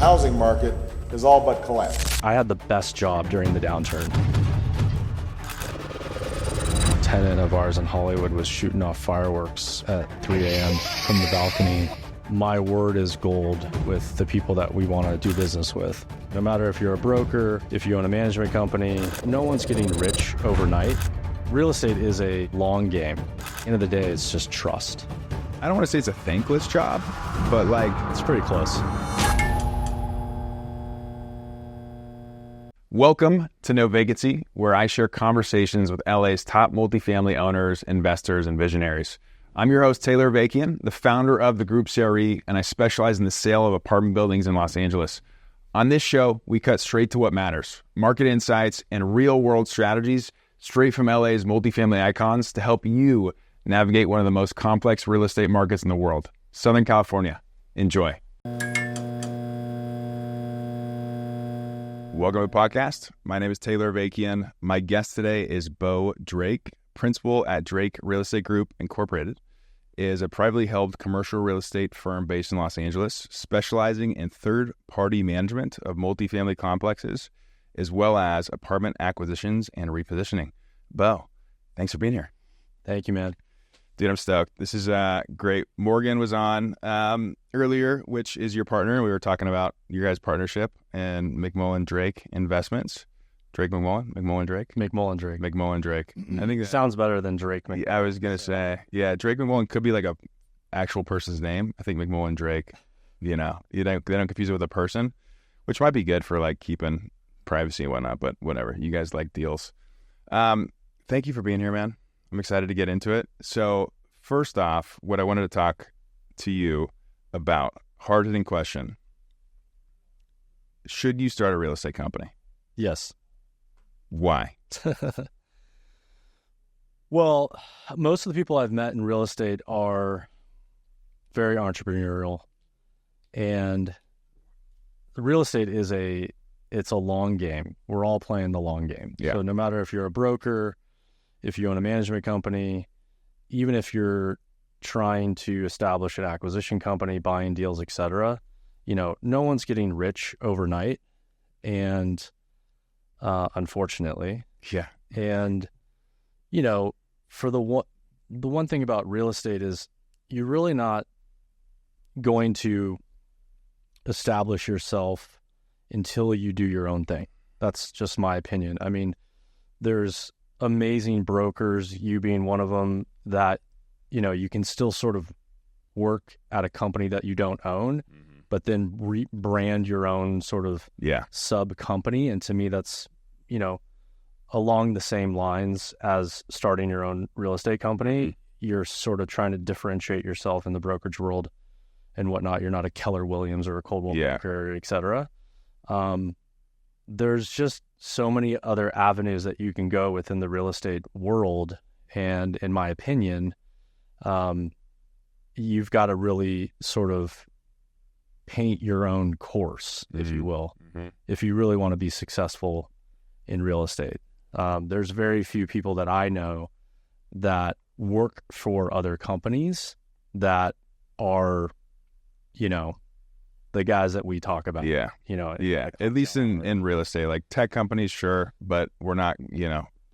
housing market has all but collapsed. I had the best job during the downturn. A tenant of ours in Hollywood was shooting off fireworks at 3 a.m. from the balcony. My word is gold with the people that we want to do business with. No matter if you're a broker, if you own a management company, no one's getting rich overnight. Real estate is a long game. At the end of the day, it's just trust. I don't want to say it's a thankless job, but it's pretty close. Welcome to No Vacancy, where I share conversations with LA's top multifamily owners, investors, and visionaries. I'm your host, Taylor Avakian, the founder of the Group CRE, and I specialize in the sale of apartment buildings in Los Angeles. On this show, we cut straight to what matters, market insights and real-world strategies straight from LA's multifamily icons to help you navigate one of the most complex real estate markets in the world, Southern California. Enjoy. Welcome to the podcast. My name is Taylor Avakian. My guest today is Bo Drake, principal at Drake Real Estate Group Incorporated, is a privately held commercial real estate firm based in Los Angeles, specializing in third-party management of multifamily complexes, as well as apartment acquisitions and repositioning. Bo, thanks for being here. Thank you, man. Dude, I'm stoked. This is great. Morgan was on earlier, which is your partner. We were talking about your guys' partnership and McMullen Drake Investments. Drake McMullen? McMullen Drake? McMullen Drake. McMullen Drake. I think that sounds better than Drake McMullen. I was going to say, yeah, Drake McMullen could be like a actual person's name. I think McMullen Drake, they don't confuse it with a person, which might be good for like keeping privacy and whatnot, but whatever. You guys like deals. Thank you for being here, man. I'm excited to get into it. So first off, what I wanted to talk to you about, hard-hitting question. Should you start a real estate company? Yes. Why? Well, most of the people I've met in real estate are very entrepreneurial, and the real estate it's a long game. We're all playing the long game. Yeah. So no matter if you're a broker, if you own a management company, even if you're trying to establish an acquisition company, buying deals, etc., no one's getting rich overnight, and unfortunately. Yeah. And, for the one thing about real estate is you're really not going to establish yourself until you do your own thing. That's just my opinion. I mean, there's amazing brokers, you being one of them, that, you can still sort of work at a company that you don't own, but then rebrand your own sort of sub company. And to me, that's, along the same lines as starting your own real estate company. You're sort of trying to differentiate yourself in the brokerage world and whatnot. You're not a Keller Williams or a Coldwell Banker, et cetera. There's just so many other avenues that you can go within the real estate world. And in my opinion, you've got to really sort of paint your own course, if you will, if you really want to be successful in real estate. There's very few people that I know that work for other companies that are, the guys that we talk about. Yeah. At least in real estate, like tech companies, sure, but we're not,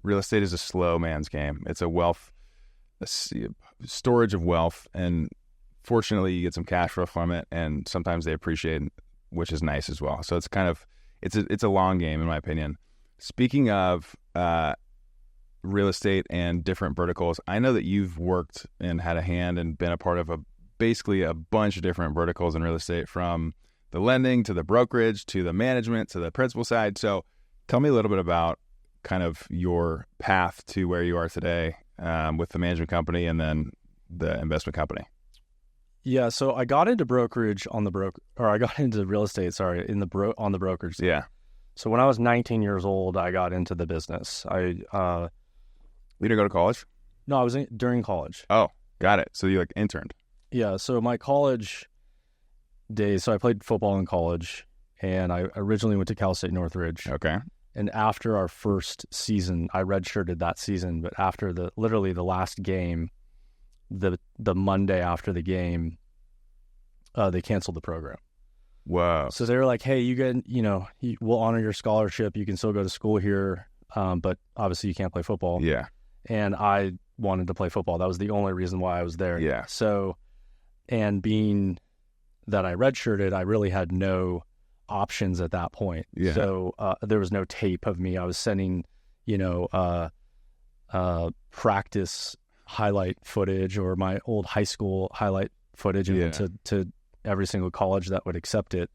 real estate is a slow man's game. It's a storage of wealth, and fortunately you get some cash flow from it, and sometimes they appreciate it, which is nice as well. So it's kind of, it's a long game in my opinion. Speaking of real estate and different verticals, I know that you've worked and had a hand and been a part of basically a bunch of different verticals in real estate, from the lending to the brokerage to the management to the principal side. So tell me a little bit about kind of your path to where you are today with the management company and then the investment company. Yeah, so I got into brokerage on the I got into real estate, on the brokerage. Yeah. So when I was 19 years old, I got into the business. You didn't go to college? No, I was during college. Oh, got it. So you interned? Yeah. So my college days, so I played football in college, and I originally went to Cal State Northridge. Okay. And after our first season, I redshirted that season, but after literally the last game, the Monday after the game, they canceled the program. Whoa. So they were like, hey, we'll honor your scholarship. You can still go to school here, but obviously you can't play football. Yeah. And I wanted to play football. That was the only reason why I was there. Yeah. So, and being that I redshirted, I really had no options at that point. Yeah. So there was no tape of me. I was sending, practice highlight footage or my old high school highlight footage to every single college that would accept it,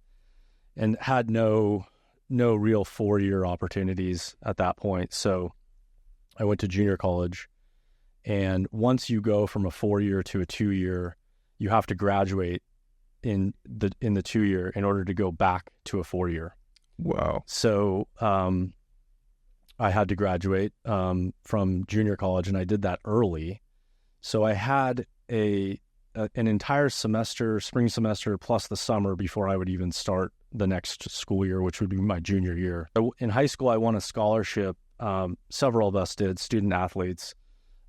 and had no real 4-year opportunities at that point. So I went to junior college, and once you go from a 4-year to a 2-year, you have to graduate in the 2-year in order to go back to a 4-year. Wow. So I had to graduate from junior college, and I did that early. So I had an entire semester, spring semester, plus the summer before I would even start the next school year, which would be my junior year. In high school, I won a scholarship. Several of us did, student athletes.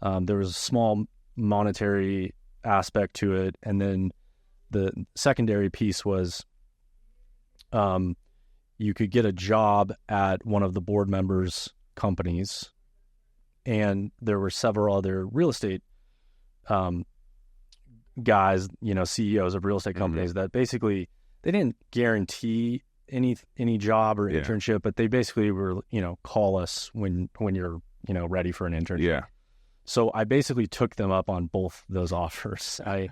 There was a small monetary aspect to it. And then the secondary piece was you could get a job at one of the board members' companies. And there were several other real estate guys, CEOs of real estate companies that basically, they didn't guarantee any job or internship, but they basically were, call us when you're, ready for an internship. Yeah. So I basically took them up on both those offers. I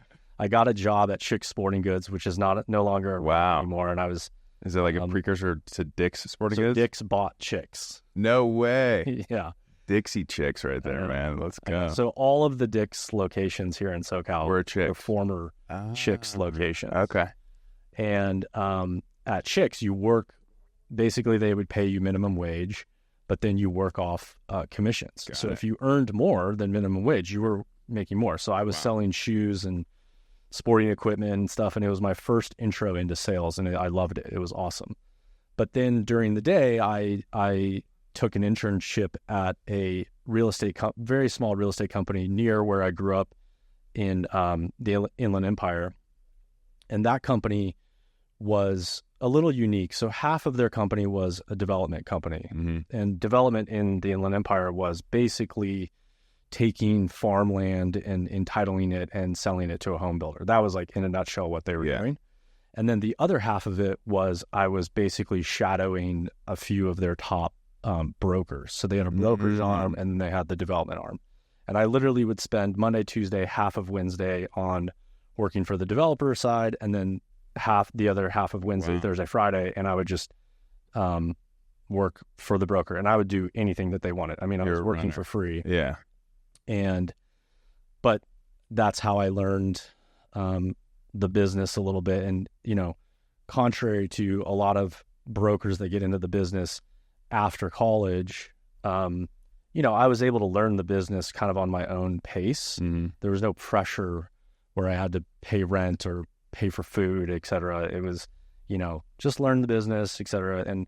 got a job at Chick's Sporting Goods, which is no longer around anymore. And I was... Is it like a precursor to Dick's Sporting so Goods? Dick's bought Chick's. No way. Yeah. Dixie Chicks right there, man. Let's go. So all of the Dick's locations here in SoCal were Chick's. Were former Chick's locations. Okay. And at Chick's, you work, basically they would pay you minimum wage, but then you work off commissions. So if you earned more than minimum wage, you were making more. So I was selling shoes and sporting equipment and stuff, and it was my first intro into sales, and I loved it. It was awesome. But then during the day, I took an internship at a very small real estate company near where I grew up in the Inland Empire. And that company was a little unique. So half of their company was a development company. Mm-hmm. And development in the Inland Empire was basically taking farmland and entitling it and selling it to a home builder. That was like, in a nutshell, what they were doing. And then the other half of it was I was basically shadowing a few of their top brokers. So they had a brokerage arm, and then they had the development arm. And I literally would spend Monday, Tuesday, half of Wednesday on working for the developer side, and then the other half of Wednesday, Thursday, Friday, and I would just work for the broker. And I would do anything that they wanted. I mean, I was working for free. Yeah. But that's how I learned the business a little bit. And, contrary to a lot of brokers that get into the business after college, I was able to learn the business kind of on my own pace. Mm-hmm. There was no pressure where I had to pay rent or pay for food, et cetera. It was, just learn the business, et cetera. And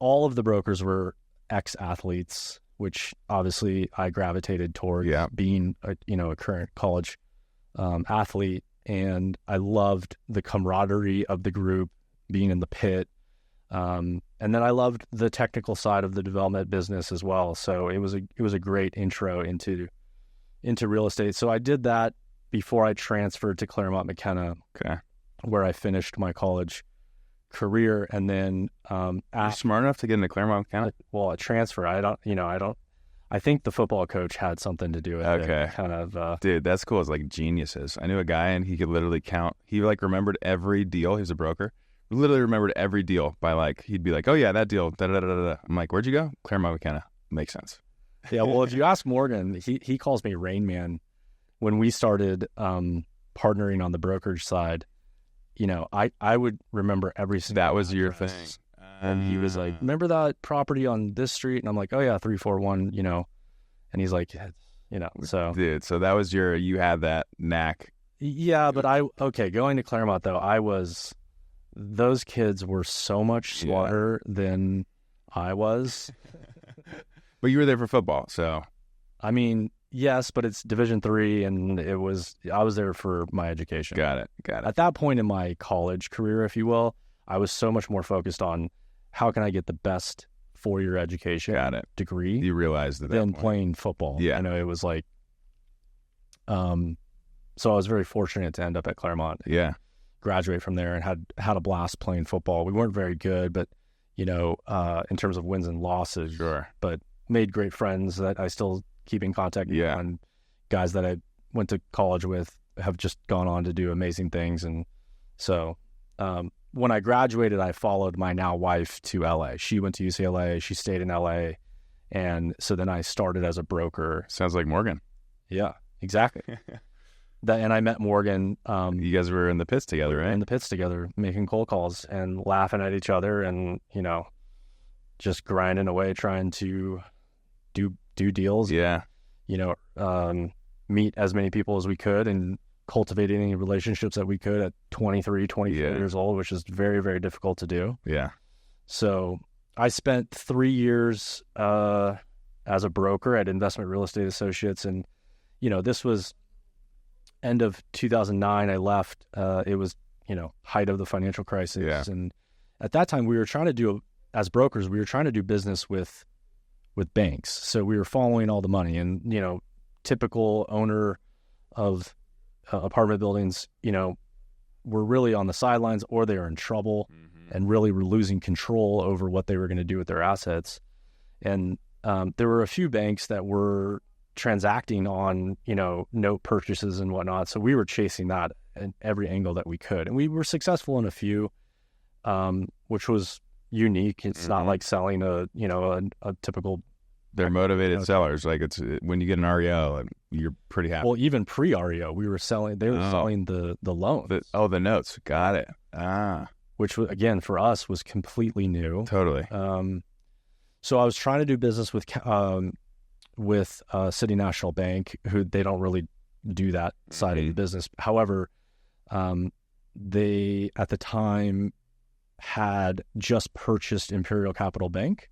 all of the brokers were ex-athletes, which obviously I gravitated towards being a current college athlete. And I loved the camaraderie of the group, being in the pit. And then I loved the technical side of the development business as well. So it was a great intro into real estate. So I did that before I transferred to Claremont McKenna, where I finished my college career. And then you're smart enough to get into Claremont McKenna? Well, a transfer. I think the football coach had something to do with it. Kind of. Dude, that's cool. It's like geniuses. I knew a guy, and he could literally count. He remembered every deal. He was a broker. Literally remembered every deal by he'd be like, oh yeah, that deal. Da da da da da. I'm like, where'd you go? Claremont McKenna. Makes sense. Yeah. Well, if you ask Morgan, he calls me Rain Man. When we started partnering on the brokerage side, I would remember every single. That was your thing. And he was like, remember that property on this street? And I'm like, oh yeah, 341, and he's like, so. Dude, so that was you had that knack. Yeah, but going to Claremont though, those kids were so much smarter than I was. But you were there for football, so. I mean, yes, but it's Division III, and I was there for my education. Got it. At that point in my college career, if you will, I was so much more focused on how can I get the best 4-year education degree. You realized that than playing football. Yeah. I know it was like, so I was very fortunate to end up at Claremont. Yeah. Graduate from there and had a blast playing football. We weren't very good, but in terms of wins and losses, Sure. but made great friends that I still keep in contact with. Yeah. And guys that I went to college with have just gone on to do amazing things. And so when I graduated, I followed my now wife to LA. She went to UCLA. She stayed in LA. And so then I started as a broker. Sounds like Morgan. Yeah, exactly. And I met Morgan. You guys were in the pits together, right? In the pits together, making cold calls and laughing at each other and, just grinding away, trying to do deals. Yeah. Meet as many people as we could and cultivate any relationships that we could at 23, 24 years old, which is very, very difficult to do. Yeah. So I spent 3 years as a broker at Investment Real Estate Associates. And, this was end of 2009. I left. It was, height of the financial crisis. Yeah. And at that time, we were trying to as brokers, we were trying to do business with banks. So we were following all the money and, typical owner of apartment buildings, were really on the sidelines or they were in trouble and really were losing control over what they were going to do with their assets. And there were a few banks that were transacting on, note purchases and whatnot. So we were chasing that at every angle that we could. And we were successful in a few, which was unique. It's not like selling a typical. They're motivated sellers. Like it's when you get an REO, you're pretty happy. Well, even pre-REO, they were selling the loans. The notes. Got it. Which again, for us was completely new. Totally. So I was trying to do business with City National Bank, who they don't really do that side of the business. However, they at the time had just purchased Imperial Capital Bank,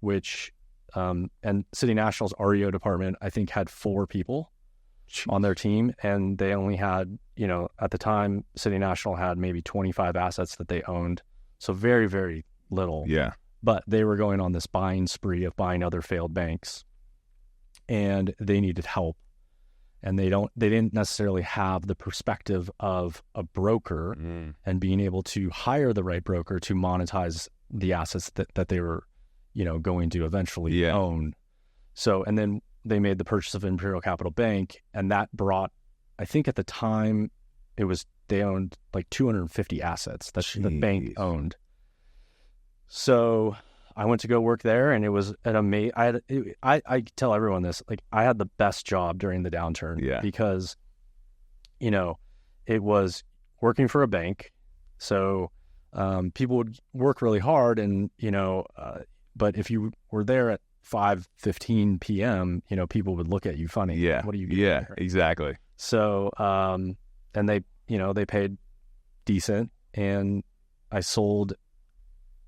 which and City National's REO department, I think, had 4 people on their team, and they only had, at the time, City National had maybe 25 assets that they owned, so very, very little. Yeah. But they were going on this buying spree of buying other failed banks, and they needed help, and they didn't necessarily have the perspective of a broker and being able to hire the right broker to monetize the assets that they were, going to eventually own. So, and then they made the purchase of Imperial Capital Bank, and that brought, I think at the time, they owned like 250 assets that the bank owned. So I went to go work there, and it was an amazing. I tell everyone this, like I had the best job during the downturn because, it was working for a bank. So people would work really hard, and but if you were there at 5:15 p.m., people would look at you funny. Yeah. What are you doing here? Exactly. So, and they paid decent, and I sold,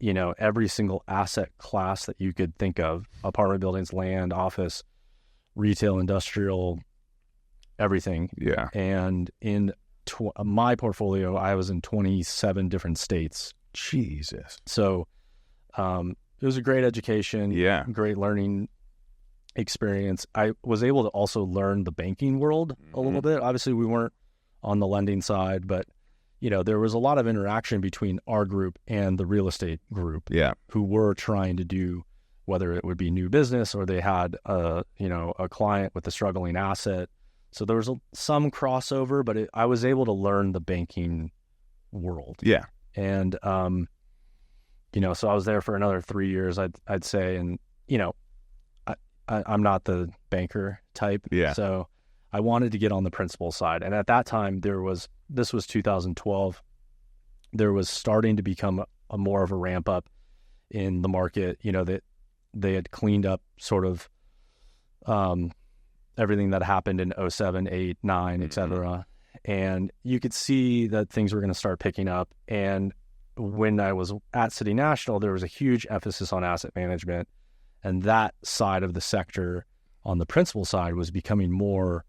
every single asset class that you could think of: apartment buildings, land, office, retail, industrial, everything. Yeah. And in my portfolio, I was in 27 different states. Jesus. So, it was a great education. Yeah. Great learning experience. I was able to also learn the banking world a little bit. Obviously, we weren't on the lending side, but there was a lot of interaction between our group and the real estate group. Yeah. Who were trying to do, whether it would be new business or they had a client with a struggling asset. So there was some crossover, but I was able to learn the banking world. Yeah. And so I was there for another 3 years, I'd say, and I'm not the banker type. Yeah. So I wanted to get on the principal side. And at that time, this was 2012, there was starting to become a more of a ramp up in the market, that they had cleaned up sort of everything that happened in 07, 8, 9, et cetera. And you could see that things were going to start picking up. And when I was at City National, there was a huge emphasis on asset management, and that side of the sector on the principal side was becoming more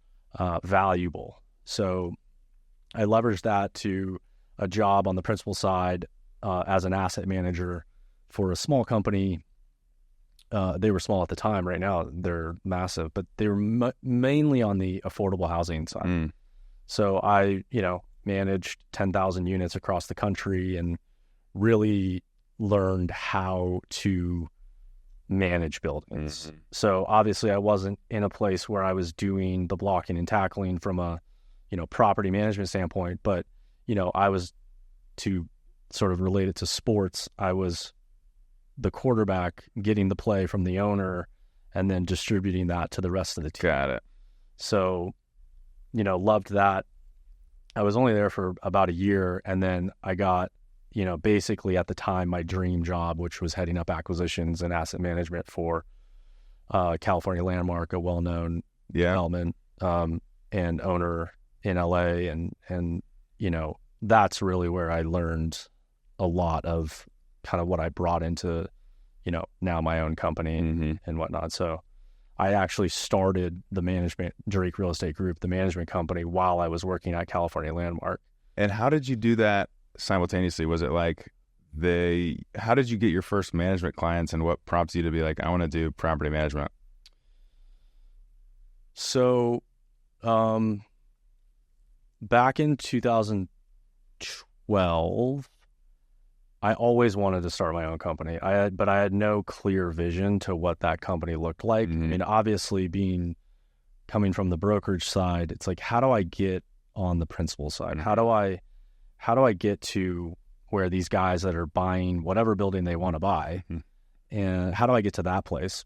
valuable. So I leveraged that to a job on the principal side as an asset manager for a small company. They were small at the time. Right now, they're massive, but they were mainly on the affordable housing side. So I, managed 10,000 units across the country and really learned how to manage buildings. So obviously I wasn't in a place where I was doing the blocking and tackling from a, property management standpoint, but, I was, to sort of relate it to sports, I was the quarterback getting the play from the owner and then distributing that to the rest of the team. Got it. So, loved that. I was only there for about a year, and then I got, basically at the time, my dream job, which was heading up acquisitions and asset management for California Landmark, a well-known development and owner in LA. And that's really where I learned a lot of kind of what I brought into, now my own company and whatnot. So I actually started the management, Drake Real Estate Group, the management company, while I was working at California Landmark. And how did you do that simultaneously? Was it like how did you get your first management clients, and what prompts you to be like, I want to do property management? So, back in 2012, I always wanted to start my own company. But I had no clear vision to what that company looked like. I mean, obviously coming from the brokerage side, it's like, how do I get on the principal side? How do I get to where these guys that are buying whatever building they want to buy, and how do I get to that place?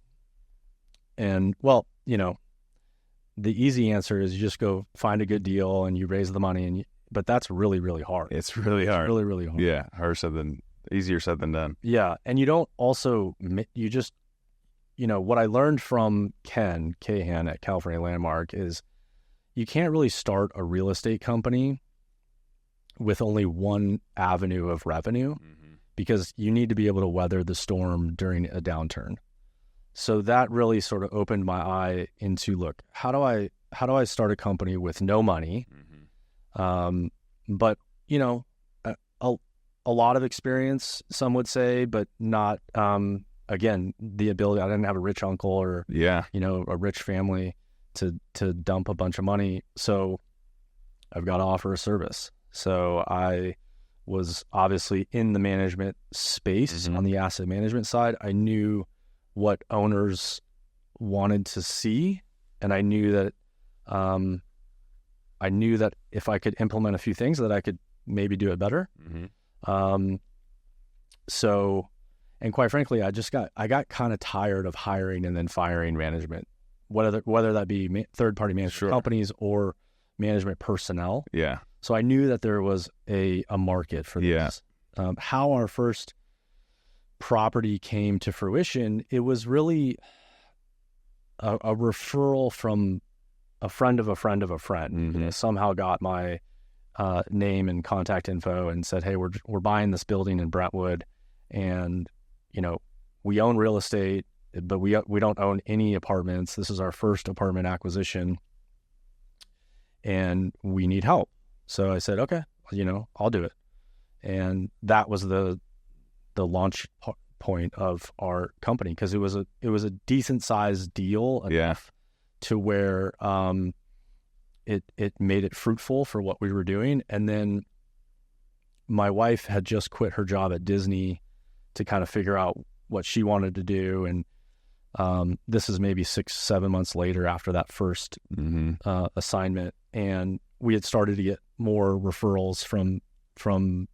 And well, the easy answer is you just go find a good deal and you raise the money, but that's really, really hard. It's really hard. Really, really hard. Yeah. Easier said than done. Yeah. And you don't also, you just, what I learned from Ken Cahan at California Landmark is you can't really start a real estate company with only one avenue of revenue, because you need to be able to weather the storm during a downturn. So that really sort of opened my eye into, look, how do I start a company with no money? But, a lot of experience, some would say, but not, again, the ability, I didn't have a rich uncle or, a rich family to dump a bunch of money. So I've got to offer a service. So I was obviously in the management space on the asset management side. I knew what owners wanted to see, and I knew that if I could implement a few things, that I could maybe do it better. So, and quite frankly, I got kind of tired of hiring and then firing management, whether that be third-party management companies or management personnel. Yeah. So I knew that there was a market for this. How our first property came to fruition, it was really a referral from a friend of a friend of a friend. Somehow got my name and contact info and said, hey, we're buying this building in Brentwood, and we own real estate, but we don't own any apartments. This is our first apartment acquisition, and we need help. So I said, okay, I'll do it. And that was the launch point of our company, because it was a decent sized deal enough to where it made it fruitful for what we were doing. And then my wife had just quit her job at Disney to kind of figure out what she wanted to do. And this is maybe 6-7 months later after that first assignment. And we had started to get more referrals from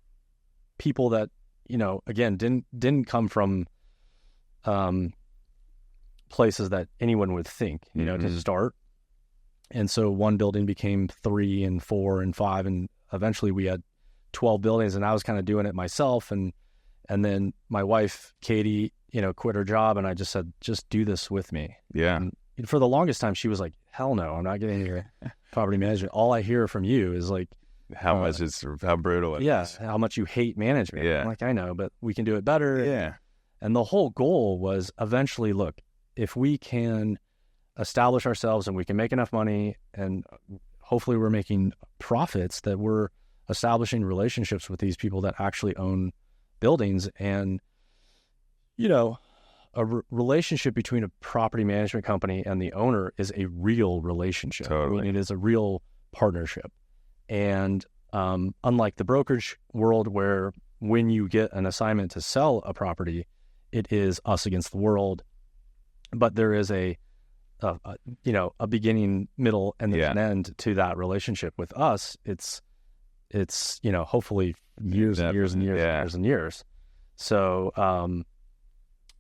people that, again, didn't come from places that anyone would think, to start. And so one building became 3 and 4 and 5, and eventually we had 12 buildings, and I was kind of doing it myself. And then my wife, Katie, quit her job, and I just said, just do this with me. Yeah. And for the longest time, she was like, hell no, I'm not getting into property management. All I hear from you is like, how brutal it is. How much you hate management. Yeah. I'm like, I know, but we can do it better. Yeah. And the whole goal was eventually, look, if we can establish ourselves and we can make enough money, and hopefully we're making profits, that we're establishing relationships with these people that actually own buildings. And, a relationship between a property management company and the owner is a real relationship. Totally. I mean, it is a real partnership. And unlike the brokerage world, where when you get an assignment to sell a property, it is us against the world, but there is a beginning, middle, and then an end to that relationship. With us, it's hopefully years and years and years and years and years. So,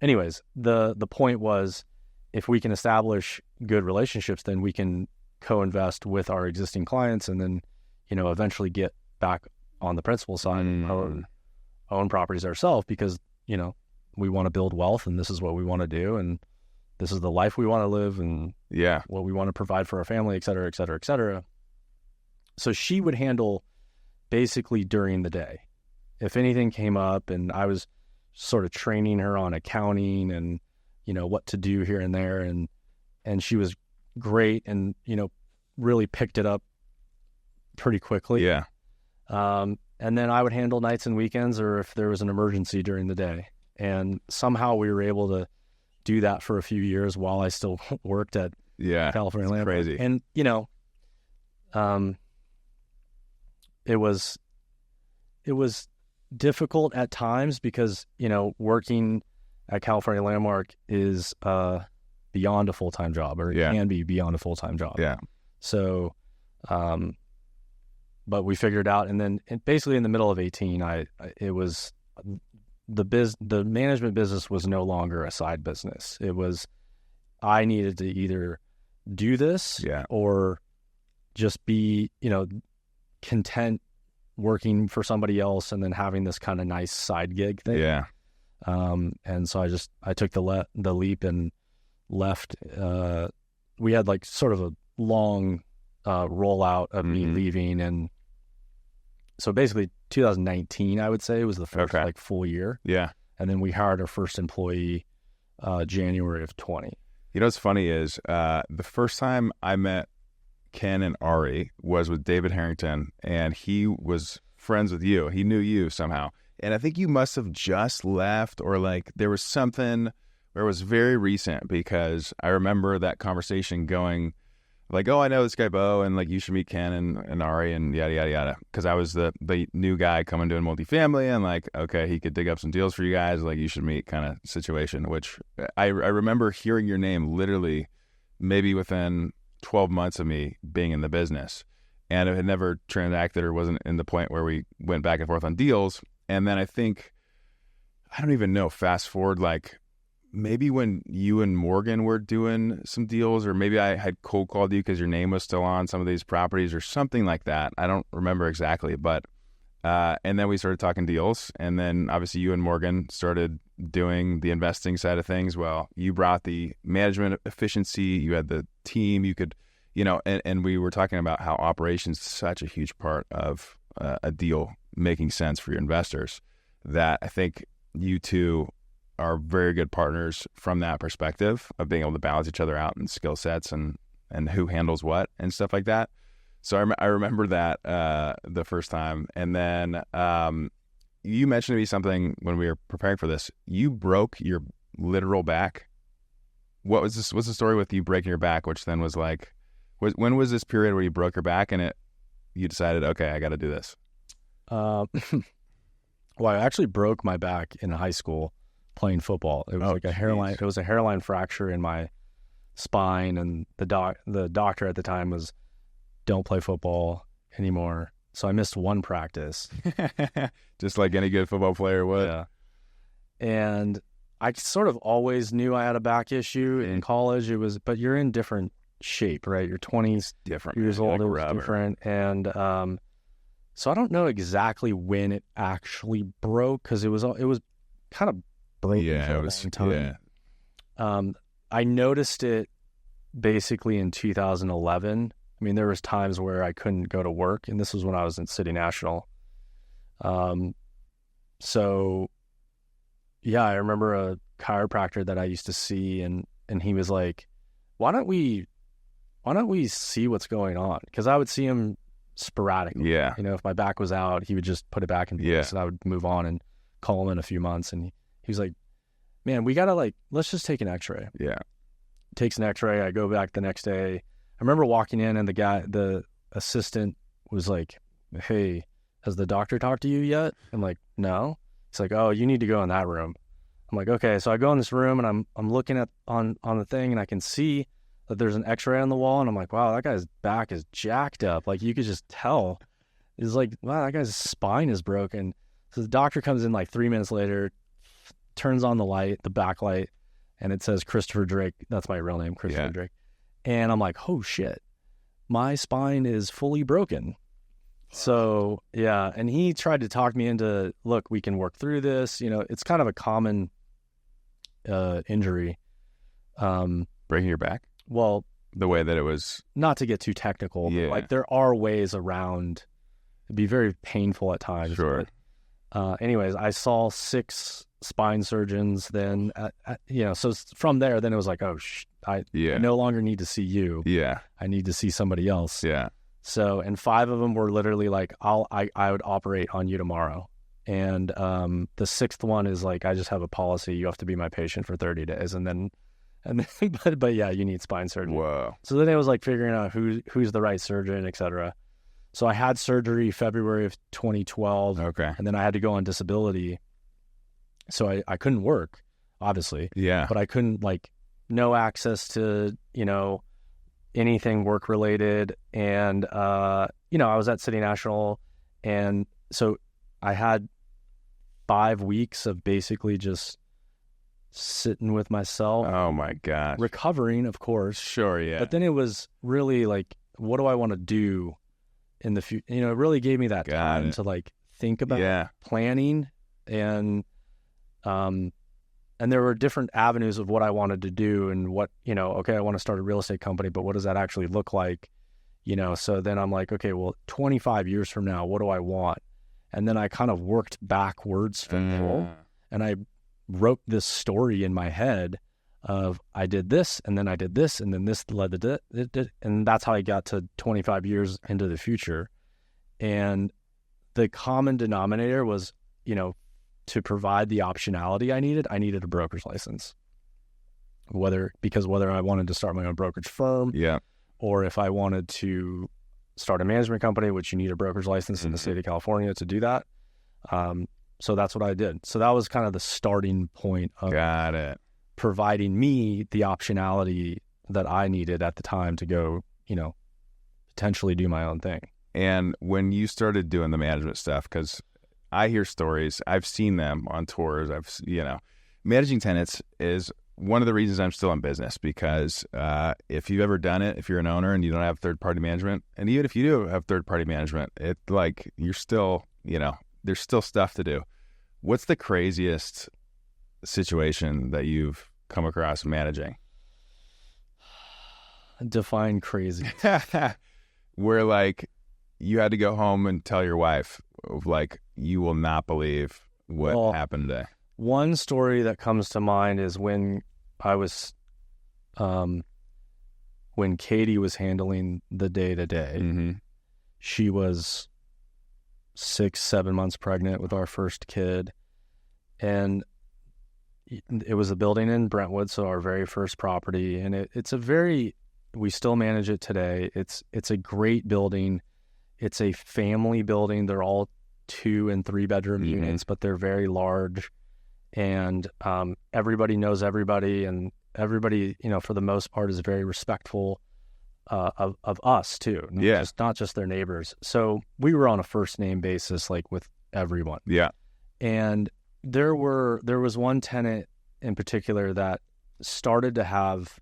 anyways, the point was, if we can establish good relationships, then we can co-invest with our existing clients, and then, eventually get back on the principal side and own properties ourselves, because, we want to build wealth, and this is what we want to do, and this is the life we want to live, and what we want to provide for our family, et cetera, et cetera, et cetera. So she would handle basically during the day. If anything came up, and I was sort of training her on accounting and, what to do here and there. And she was great, and, really picked it up pretty quickly. Yeah. And then I would handle nights and weekends, or if there was an emergency during the day. And somehow we were able to do that for a few years while I still worked at California Landlords. Crazy. And, it was difficult at times, because, working at California Landmark is beyond a full-time job, or it can be beyond a full-time job. Yeah. So, but we figured it out. And then basically in the middle of 18, the management business was no longer a side business. It was, I needed to either do this or just be, content working for somebody else and then having this kind of nice side gig thing. Yeah. And so I took the leap and left. We had like sort of a long rollout of me leaving. And so basically 2019, I would say, was the first like full year. Yeah. And then we hired our first employee January of 20. What's funny is the first time I met Ken and Ari was with David Harrington, and he was friends with you. He knew you somehow. And I think you must have just left, or like there was something where it was very recent, because I remember that conversation going like, oh, I know this guy Bo, and like you should meet Ken and Ari and yada, yada, yada. Because I was the new guy coming doing multifamily, and like, okay, he could dig up some deals for you guys, like you should meet kind of situation, which I remember hearing your name literally maybe within 12 months of me being in the business. And it had never transacted, or wasn't in the point where we went back and forth on deals. And then I think, I don't even know, fast forward, like maybe when you and Morgan were doing some deals, or maybe I had cold called you because your name was still on some of these properties or something like that. I don't remember exactly, but and then we started talking deals, and then obviously you and Morgan started doing the investing side of things. Well, you brought the management efficiency, you had the team, you could, and we were talking about how operations is such a huge part of a deal making sense for your investors, that I think you two are very good partners from that perspective of being able to balance each other out and skill sets and who handles what and stuff like that. So I remember that the first time. And then you mentioned to me something when we were preparing for this. You broke your literal back. What's the story with you breaking your back, which then was like, when was this period where you broke your back and you decided, okay, I got to do this? Well, I actually broke my back in high school playing football. It was it was a hairline fracture in my spine, and the doctor at the time was, don't play football anymore. So I missed one practice. Just like any good football player would. Yeah. And I sort of always knew I had a back issue in college. But you're in different shape, right? You're 20 different years old. like it was rubber. Different. And so I don't know exactly when it actually broke, because it was kind of broken for a long time. Yeah. I noticed it basically in 2011. I mean, there was times where I couldn't go to work, and this was when I was in City National. So yeah, I remember a chiropractor that I used to see, and he was like, why don't we see what's going on? Because I would see him sporadically. Yeah. If my back was out, he would just put it back in place, and I would move on and call him in a few months, and he was like, man, we gotta let's just take an x-ray. Yeah. Takes an x-ray. I go back the next day. I remember walking in, and the assistant was like, hey, has the doctor talked to you yet? I'm like, no. He's like, oh, you need to go in that room. I'm like, okay. So I go in this room, and I'm looking at on the thing, and I can see that there's an x-ray on the wall, and I'm like, wow, that guy's back is jacked up. Like, you could just tell. It's like, wow, that guy's spine is broken. So the doctor comes in 3 minutes later, turns on the light, the backlight, and it says Christopher Drake. That's my real name, Christopher Drake. And I'm like, oh shit, my spine is fully broken. So yeah, and he tried to talk me into, look, we can work through this. It's kind of a common injury. Breaking your back? Well, the way that it was. Not to get too technical, but there are ways around. It'd be very painful at times. Sure. But, anyways, I saw 6 spine surgeons then, so from there, then it was like, oh, I no longer need to see you. Yeah. I need to see somebody else. Yeah. So, and 5 of them were literally like, I would operate on you tomorrow. And the 6th one is like, I just have a policy. You have to be my patient for 30 days. But yeah, you need spine surgery. Whoa. So then it was like figuring out who's the right surgeon, et cetera. So I had surgery February of 2012. Okay. And then I had to go on disability. So I couldn't work, obviously. Yeah. But I couldn't no access to, anything work related. And, I was at City National. And so I had 5 weeks of basically just sitting with myself. Oh my gosh. Recovering, of course. Sure. Yeah. But then it was really what do I want to do in the future? It really gave me that time to think about planning and there were different avenues of what I wanted to do and what, okay, I want to start a real estate company, but what does that actually look like? So then I'm like, okay, well, 25 years from now, what do I want? And then I kind of worked backwards from there, and I wrote this story in my head of I did this, and then I did this, and then this led to it, and that's how I got to 25 years into the future. And the common denominator was, to provide the optionality I needed a brokerage license. Whether I wanted to start my own brokerage firm, or if I wanted to start a management company, which you need a brokerage license in the state of California to do that. So that's what I did. So that was kind of the starting point of providing me the optionality that I needed at the time to go, potentially do my own thing. And when you started doing the management stuff, because I hear stories, I've seen them on tours, managing tenants is one of the reasons I'm still in business, because if you've ever done it, if you're an owner and you don't have third-party management, and even if you do have third-party management, you're still, there's still stuff to do. What's the craziest situation that you've come across managing? Define crazy. Where you had to go home and tell your wife, you will not believe what happened today. One story that comes to mind is when I was, when Katie was handling the day-to-day. Mm-hmm. She was 6-7 months pregnant with our first kid, and it was a building in Brentwood, so our very first property, and we still manage it today. It's a great building. It's a family building. They're all 2- and 3-bedroom units, but they're very large, and everybody knows everybody, and everybody, for the most part, is very respectful of us too. Not just their neighbors. So we were on a first name basis, with everyone. Yeah. And there was one tenant in particular that started to have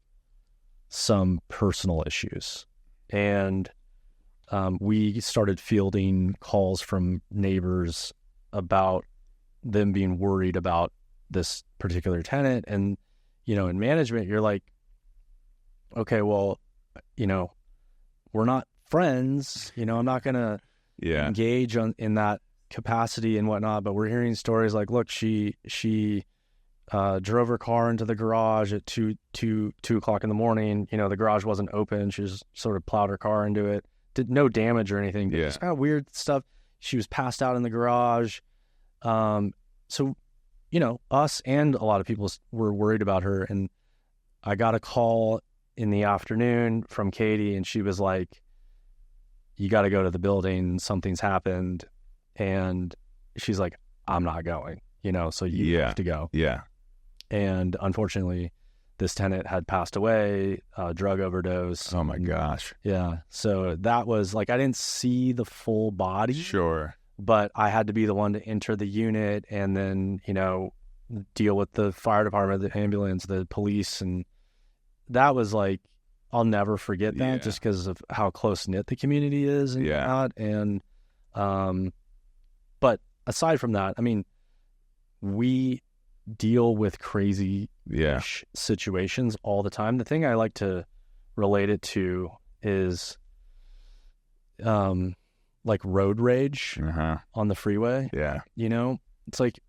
some personal issues, and we started fielding calls from neighbors about them being worried about this particular tenant. And, in management, you're like, okay, well, we're not friends, I'm not going to engage in that capacity and whatnot, but we're hearing stories like, look, she drove her car into the garage at 2 o'clock in the morning. The garage wasn't open. She just sort of plowed her car into it. Did no damage or anything. Just kind of weird stuff. She was passed out in the garage. so, us and a lot of people were worried about her. And I got a call in the afternoon from Katie, and she was like, you got to go to the building. Something's happened. And she's like, I'm not going, so you have to go. Yeah. And unfortunately, this tenant had passed away, drug overdose. Oh my gosh. Yeah. So that was like, I didn't see the full body. Sure. But I had to be the one to enter the unit and then, deal with the fire department, the ambulance, the police. And that was like, I'll never forget that just because of how close knit the community is and whatnot. And, but aside from that, I mean, we deal with crazy situations all the time. The thing I like to relate it to is, like road rage on the freeway. Yeah. It's like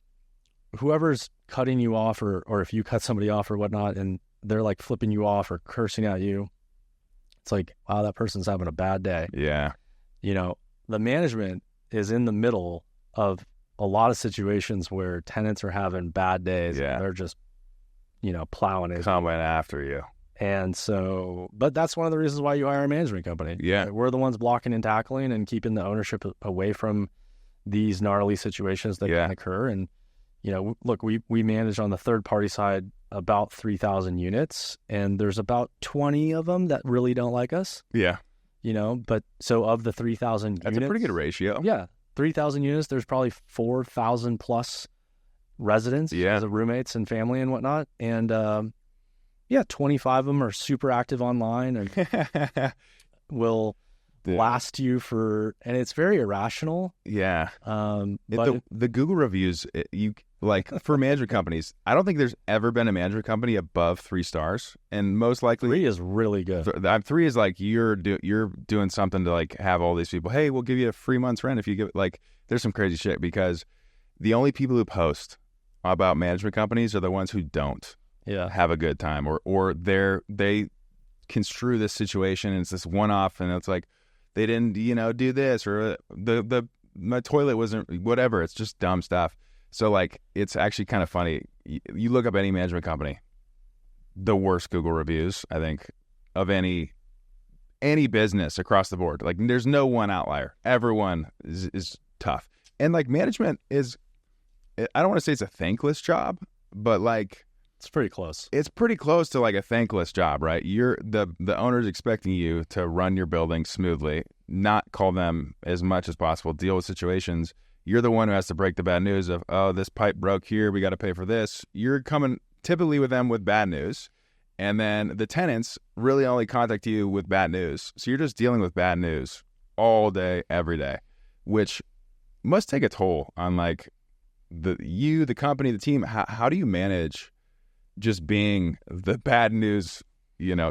whoever's cutting you off or if you cut somebody off or whatnot and they're like flipping you off or cursing at you, it's like, wow, that person's having a bad day. Yeah. The management is in the middle of a lot of situations where tenants are having bad days. Yeah. And they're just, plowing it. Coming after you. And so, but that's one of the reasons why you hire a management company. Yeah. We're the ones blocking and tackling and keeping the ownership away from these gnarly situations that can occur. And, look, we manage on the third party side about 3,000 units, and there's about 20 of them that really don't like us. Yeah. But so of the 3,000 units. That's a pretty good ratio. Yeah. 3,000 units, there's probably 4,000 plus residents as roommates and family and whatnot. And, 25 of them are super active online and will blast you and it's very irrational. Yeah. But the Google reviews, for management companies, I don't think there's ever been a management company above 3 stars, and most likely 3 is really good. 3 is like you're doing something to like have all these people. Hey, we'll give you a free month's rent if you give it. There's some crazy shit because the only people who post about management companies are the ones who don't have a good time or they construe this situation and it's this one-off and it's like they didn't do this or my toilet wasn't whatever. It's just dumb stuff. So like it's actually kind of funny. You look up any management company, the worst Google reviews I think of any business across the board. Like there's no one outlier. Everyone is tough. And like management is, I don't want to say it's a thankless job, but like it's pretty close. It's pretty close to like a thankless job, right? You're the owner's expecting you to run your building smoothly, not call them as much as possible, deal with situations. You're the one who has to break the bad news of, oh, this pipe broke here, we got to pay for this. You're coming typically with them with bad news. And then the tenants really only contact you with bad news. So you're just dealing with bad news all day, every day, which must take a toll on like the company, the team. How do you manage just being the bad news,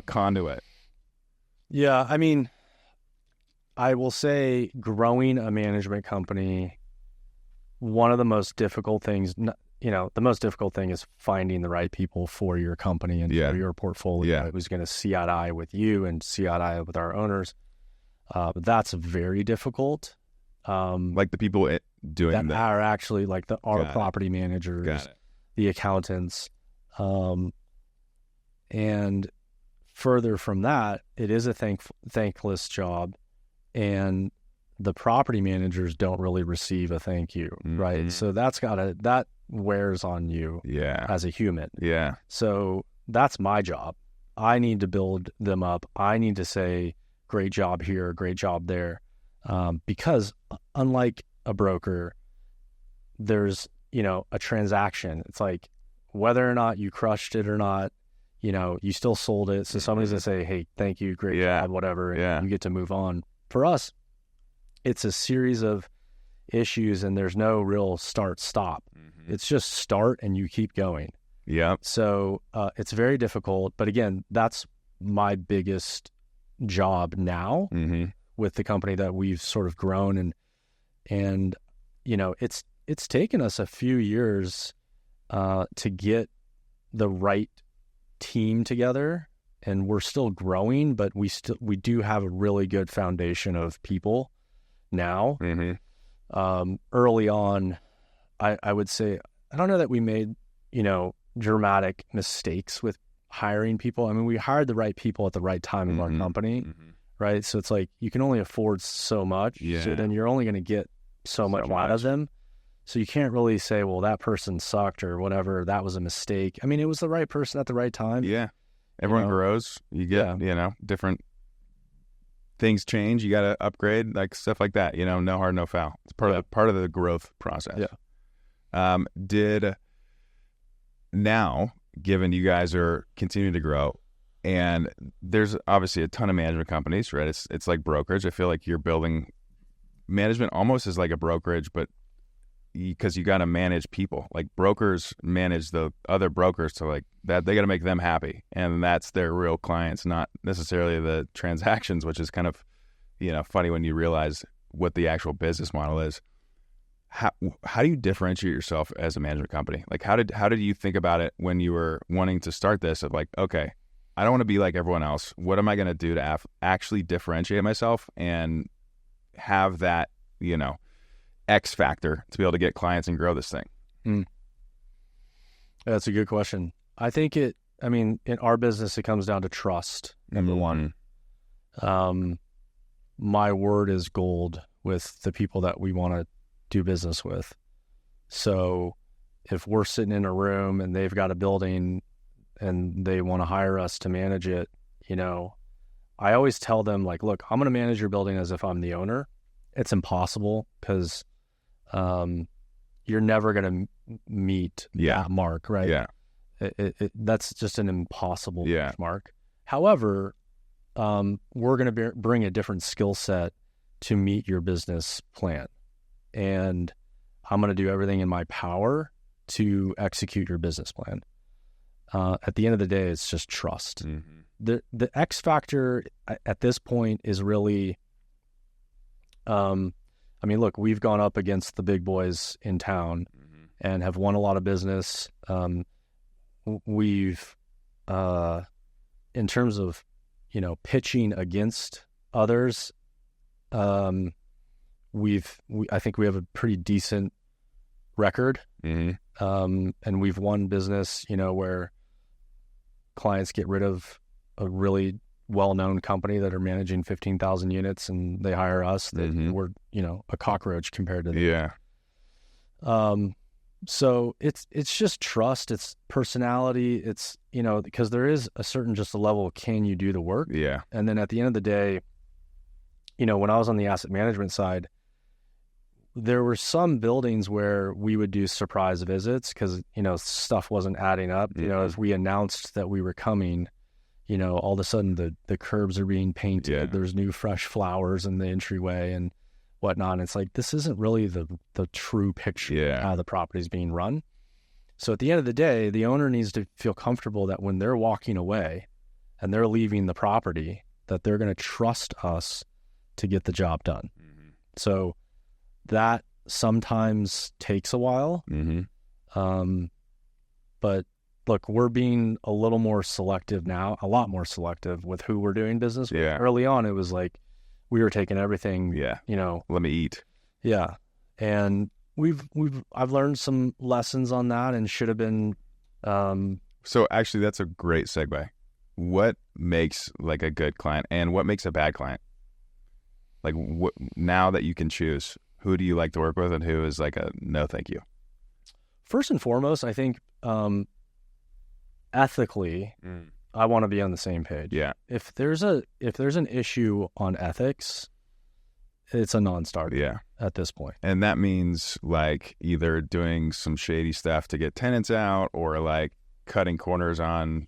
conduit? Yeah. I mean, I will say growing a management company, one of the most difficult things, the most difficult thing is finding the right people for your company and for your portfolio who's going to see eye to eye with you and see eye to eye with our owners. That's very difficult. Like the people doing that are actually like our property managers, the accountants. And further from that, it is a thankless job, and the property managers don't really receive a thank you, right? So that wears on you as a human. Yeah. So that's my job. I need to build them up. I need to say, great job here, great job there. Because unlike a broker, there's, a transaction. It's like whether or not you crushed it or not, you still sold it. So somebody's going to say, hey, thank you, great job, whatever. And you get to move on. For us, it's a series of issues and there's no real start-stop. It's just start and you keep going. Yeah. So it's very difficult. But again, that's my biggest job now with the company that we've sort of grown. And it's taken us a few years to get the right team together. And we're still growing, but we do have a really good foundation of people now. Early on, I would say don't know that we made, dramatic mistakes with hiring people. I mean, we hired the right people at the right time of our company, right? So it's like you can only afford so much. Yeah. So then you're only going to get so much out of them. So you can't really say, well, that person sucked or whatever. That was a mistake. I mean, it was the right person at the right time. Yeah. Everyone grows. You get, different things change. You got to upgrade, like stuff like that. No hard, no foul. It's part of the growth process. Yeah. Now, given you guys are continuing to grow, and there's obviously a ton of management companies, right? It's like brokerage. I feel like you're building management almost as like a brokerage, but because you got to manage people. Like brokers manage the other brokers to like that. They got to make them happy, and that's their real clients, not necessarily the transactions, which is kind of, funny when you realize what the actual business model is. How do you differentiate yourself as a management company? Like how did you think about it when you were wanting to start this? Of like, okay, I don't want to be like everyone else. What am I going to do to actually differentiate myself and have that, X factor to be able to get clients and grow this thing? That's a good question. I think in our business, it comes down to trust. Number one, my word is gold with the people that we want to do business with. So if we're sitting in a room and they've got a building and they want to hire us to manage it, I always tell them like, look, I'm going to manage your building as if I'm the owner. It's impossible because you're never going to meet that mark, right? Yeah. That's just an impossible Yeah. mark. However, we're going to bring a different skill set to meet your business plan. And I'm going to do everything in my power to execute your business plan. At the end of the day, it's just trust. The X factor at this point is really, look, we've gone up against the big boys in town and have won a lot of business. We've, in terms of, pitching against others, I think we have a pretty decent record. And we've won business, where clients get rid of a really well-known company that are managing 15,000 units and they hire us. That we're, a cockroach compared to them. Yeah. So it's just trust, it's personality, it's, because there is a certain just a level of can you do the work? Yeah. And then at the end of the day, when I was on the asset management side, there were some buildings where we would do surprise visits because, stuff wasn't adding up. As we announced that we were coming, all of a sudden the curbs are being painted. Yeah. There's new fresh flowers in the entryway and whatnot. And it's like, this isn't really the true picture of how the property is being run. So at the end of the day, the owner needs to feel comfortable that when they're walking away and they're leaving the property, that they're going to trust us to get the job done. So that sometimes takes a while. But look, we're being a little more selective now, a lot more selective with who we're doing business with. Yeah. Early on, it was like we were taking everything, Let me eat. Yeah. And I've learned some lessons on that and should have been. So actually, that's a great segue. What makes like a good client and what makes a bad client? Like now that you can choose, who do you like to work with and who is like a no, thank you? First and foremost, I think ethically, I want to be on the same page. Yeah. If there's an issue on ethics, it's a non-starter. Yeah. At this point. And that means like either doing some shady stuff to get tenants out or like cutting corners on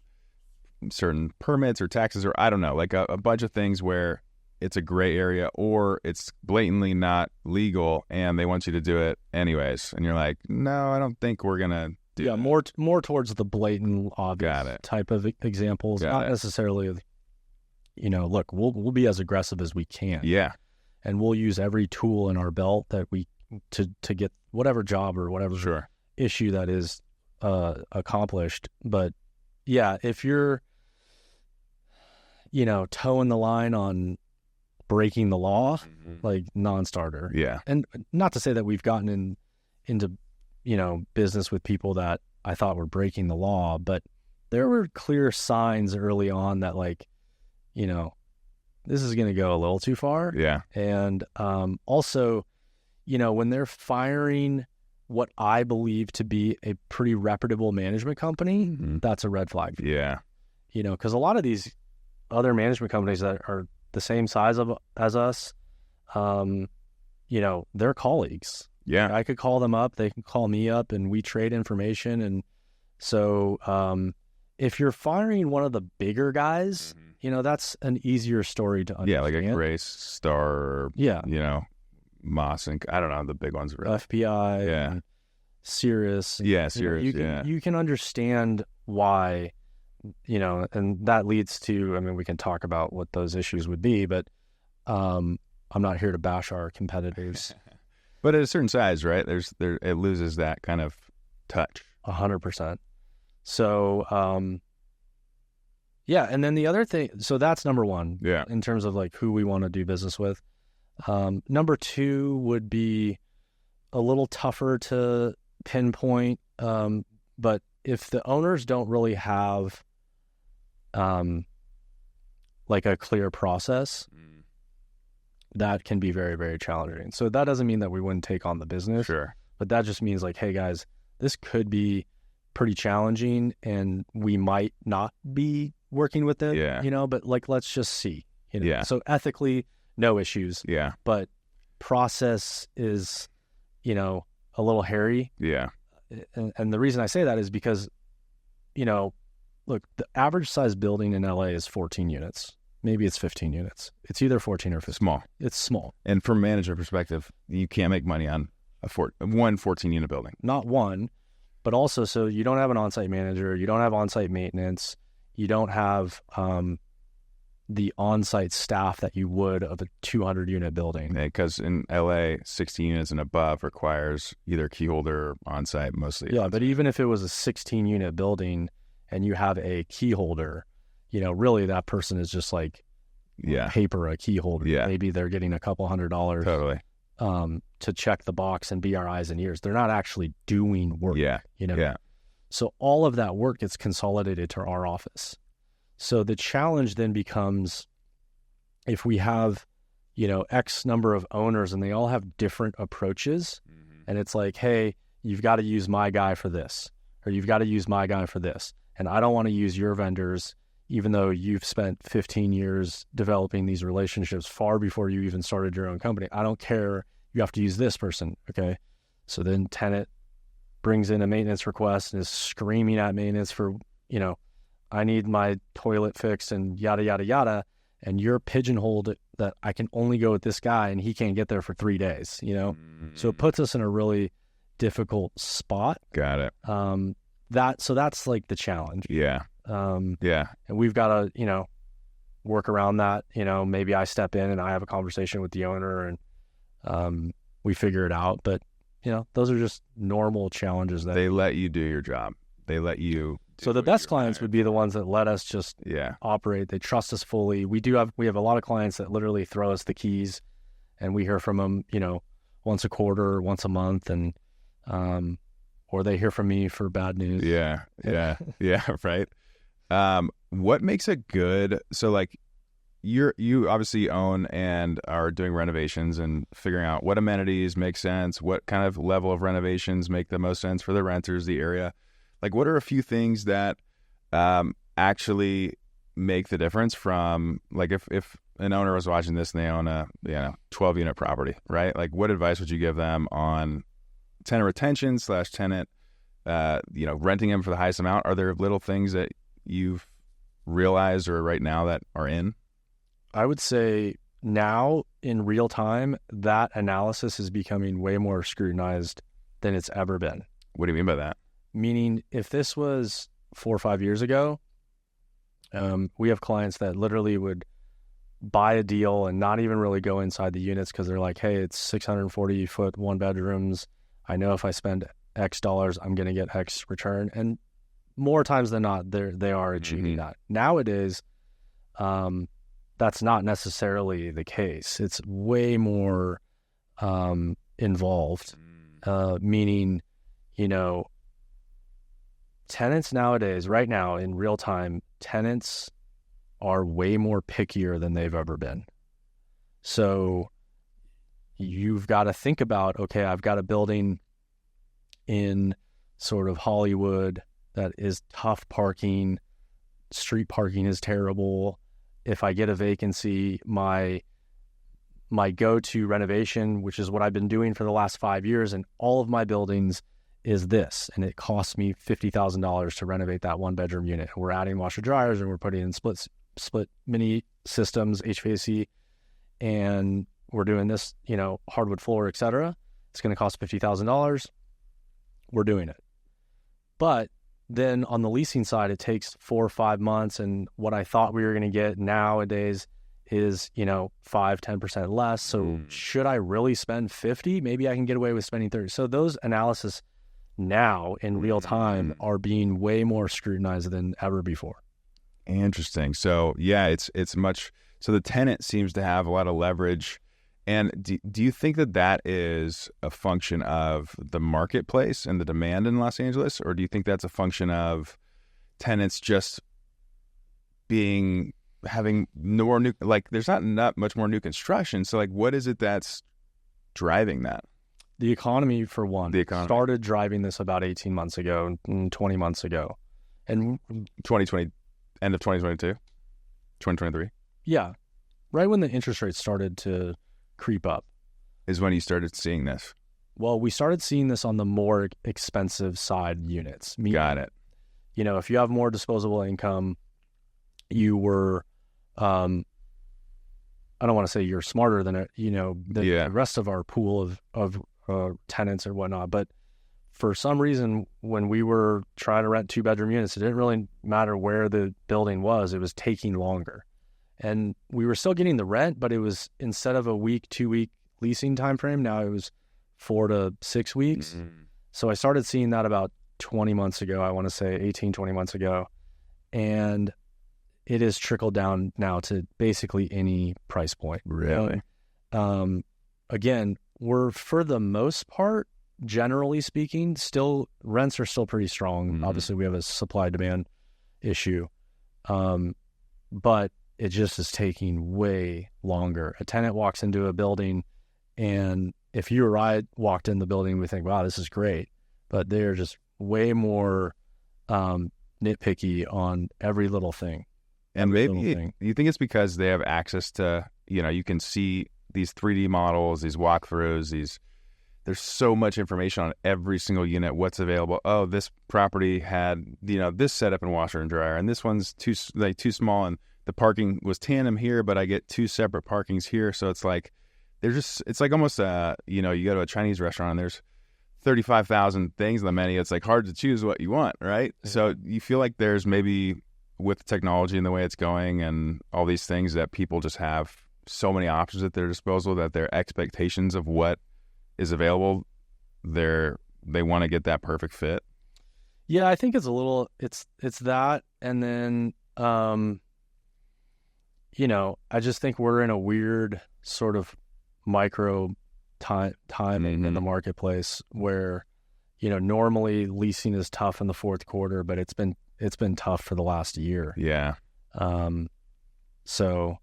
certain permits or taxes or I don't know, like a bunch of things where it's a gray area or it's blatantly not legal and they want you to do it anyways. And you're like, no, I don't think we're going to do that. More towards the blatant obvious type of examples, not necessarily, look, we'll be as aggressive as we can. Yeah. And we'll use every tool in our belt that we to get whatever job or whatever issue that is accomplished. But yeah, if you're, toeing the line on breaking the law, like non-starter. Yeah. And not to say that we've gotten into business with people that I thought were breaking the law, but there were clear signs early on that this is going to go a little too far. Yeah. And also, when they're firing what I believe to be a pretty reputable management company, that's a red flag. Yeah. Because a lot of these other management companies that are the same size as us, they're colleagues. Yeah. I could call them up, they can call me up, and we trade information. And so if you're firing one of the bigger guys, that's an easier story to understand. Yeah, like a Grace, Star, Moss, and I don't know, the big ones. Really. FBI, yeah, Cirrus. Yeah, Cirrus, you can understand why, and that leads to, we can talk about what those issues would be, but I'm not here to bash our competitors. But at a certain size, right, it loses that kind of touch. 100%. So, and then the other thing, so that's number one, in terms of like who we want to do business with. Number two would be a little tougher to pinpoint, but if the owners don't really have like a clear process, that can be very, very challenging. So that doesn't mean that we wouldn't take on the business. Sure. But that just means like, hey guys, this could be pretty challenging and we might not be working with it, but like, let's just see, So ethically, no issues. Yeah. But process is, a little hairy. Yeah. And the reason I say that is because, look, the average size building in LA is 14 units. Maybe it's 15 units. It's either 14 or 15. Small. It's small. And from a manager perspective, you can't make money on one 14-unit building. Not one, but also, so you don't have an on-site manager, you don't have on-site maintenance, you don't have the on-site staff that you would of a 200-unit building. Because in LA, 16 units and above requires either key holder or on-site, mostly. Yeah, but even if it was a 16-unit building and you have a key holder, really that person is just like paper, a key holder. Yeah. Maybe they're getting a couple $100 totally to check the box and be our eyes and ears. They're not actually doing work. Yeah. So all of that work gets consolidated to our office. So the challenge then becomes, if we have, X number of owners and they all have different approaches, and it's like, hey, you've got to use my guy for this, or you've got to use my guy for this. And I don't want to use your vendors, even though you've spent 15 years developing these relationships far before you even started your own company. I don't care. You have to use this person. Okay. So then Tenant brings in a maintenance request and is screaming at maintenance for, I need my toilet fixed and yada, yada, yada. And you're pigeonholed that I can only go with this guy and he can't get there for 3 days, So it puts us in a really difficult spot. Got it. So that's like the challenge. Yeah. And we've got to, work around that. Maybe I step in and I have a conversation with the owner and we figure it out. But, those are just normal challenges that they let you do your job. They let you. So the best clients would be the ones that let us just operate. They trust us fully. We have a lot of clients that literally throw us the keys and we hear from them, once a quarter, once a month, and or they hear from me for bad news. Yeah. Right. What makes a good, so like you obviously own and are doing renovations and figuring out what amenities make sense, what kind of level of renovations make the most sense for the renters, the area. Like, what are a few things that actually make the difference from, like, if an owner was watching this and they own a 12-unit property, right? Like, what advice would you give them on tenant retention / tenant, renting them for the highest amount? Are there little things that you've realized or right now that are in? I would say now in real time, that analysis is becoming way more scrutinized than it's ever been. What do you mean by that? Meaning, if this was 4 or 5 years ago, we have clients that literally would buy a deal and not even really go inside the units because they're like, hey, it's 640-foot 1-bedrooms. I know if I spend X dollars, I'm going to get X return. And more times than not, they are achieving that. Nowadays, that's not necessarily the case. It's way more involved, meaning, you know, tenants nowadays, right now in real time, tenants are way more pickier than they've ever been. So you've got to think about, okay, I've got a building in sort of Hollywood that is tough parking, street parking is terrible. If I get a vacancy, my go-to renovation, which is what I've been doing for the last 5 years in all of my buildings, is this. And it costs me $50,000 to renovate that one bedroom unit. We're adding washer dryers and we're putting in split mini systems, HVAC, and we're doing this, you know, hardwood floor, et cetera. It's going to cost $50,000. We're doing it. But then on the leasing side, it takes 4 or 5 months. And what I thought we were going to get nowadays is, you know, 5-10% less. So should I really spend 50? Maybe I can get away with spending 30. So those analysis now in real time are being way more scrutinized than ever before. Interesting. So yeah, it's much, so the tenant seems to have a lot of leverage. And do you think that is a function of the marketplace and the demand in Los Angeles? Or do you think that's a function of tenants just having no more new, like there's not much more new construction. So like, what is it that's driving that? The economy, for one. The economy started driving this about 18 months ago and 20 months ago. And 2020, end of 2022, 2023? Yeah. Right when the interest rates started to creep up is when you started seeing this. Well, we started seeing this on the more expensive side units. Got it. You know, if you have more disposable income, you were, I don't want to say you're smarter than, the rest of our pool of tenants or whatnot. But for some reason, when we were trying to rent 2-bedroom units, it didn't really matter where the building was. It was taking longer. And we were still getting the rent, but it was, instead of a week, 2-week leasing time frame, now it was 4 to 6 weeks. Mm-hmm. So I started seeing that about 20 months ago, I want to say 18, 20 months ago. And it has trickled down now to basically any price point. Really? Again, we're, for the most part, generally speaking, still, rents are still pretty strong. Mm-hmm. Obviously, we have a supply-demand issue. But it just is taking way longer. A tenant walks into a building, and if you or I walked in the building, we think, wow, this is great. But they're just way more nitpicky on every little thing. And maybe you think it's because they have access to, you can see these 3D models, these walkthroughs, there's so much information on every single unit, what's available. Oh, this property had, this setup and washer and dryer, and this one's too small, and the parking was tandem here, but I get 2 separate parkings here. So it's like, it's like almost, you go to a Chinese restaurant and there's 35,000 things on the menu. It's like hard to choose what you want, right? Yeah. So you feel like there's maybe, with technology and the way it's going and all these things, that people just have so many options at their disposal that their expectations of what is available, they want to get that perfect fit. Yeah, I think it's a little, it's that. And then, I just think we're in a weird sort of micro time mm-hmm. in the marketplace where, normally leasing is tough in the fourth quarter, but it's been tough for the last year. Yeah. So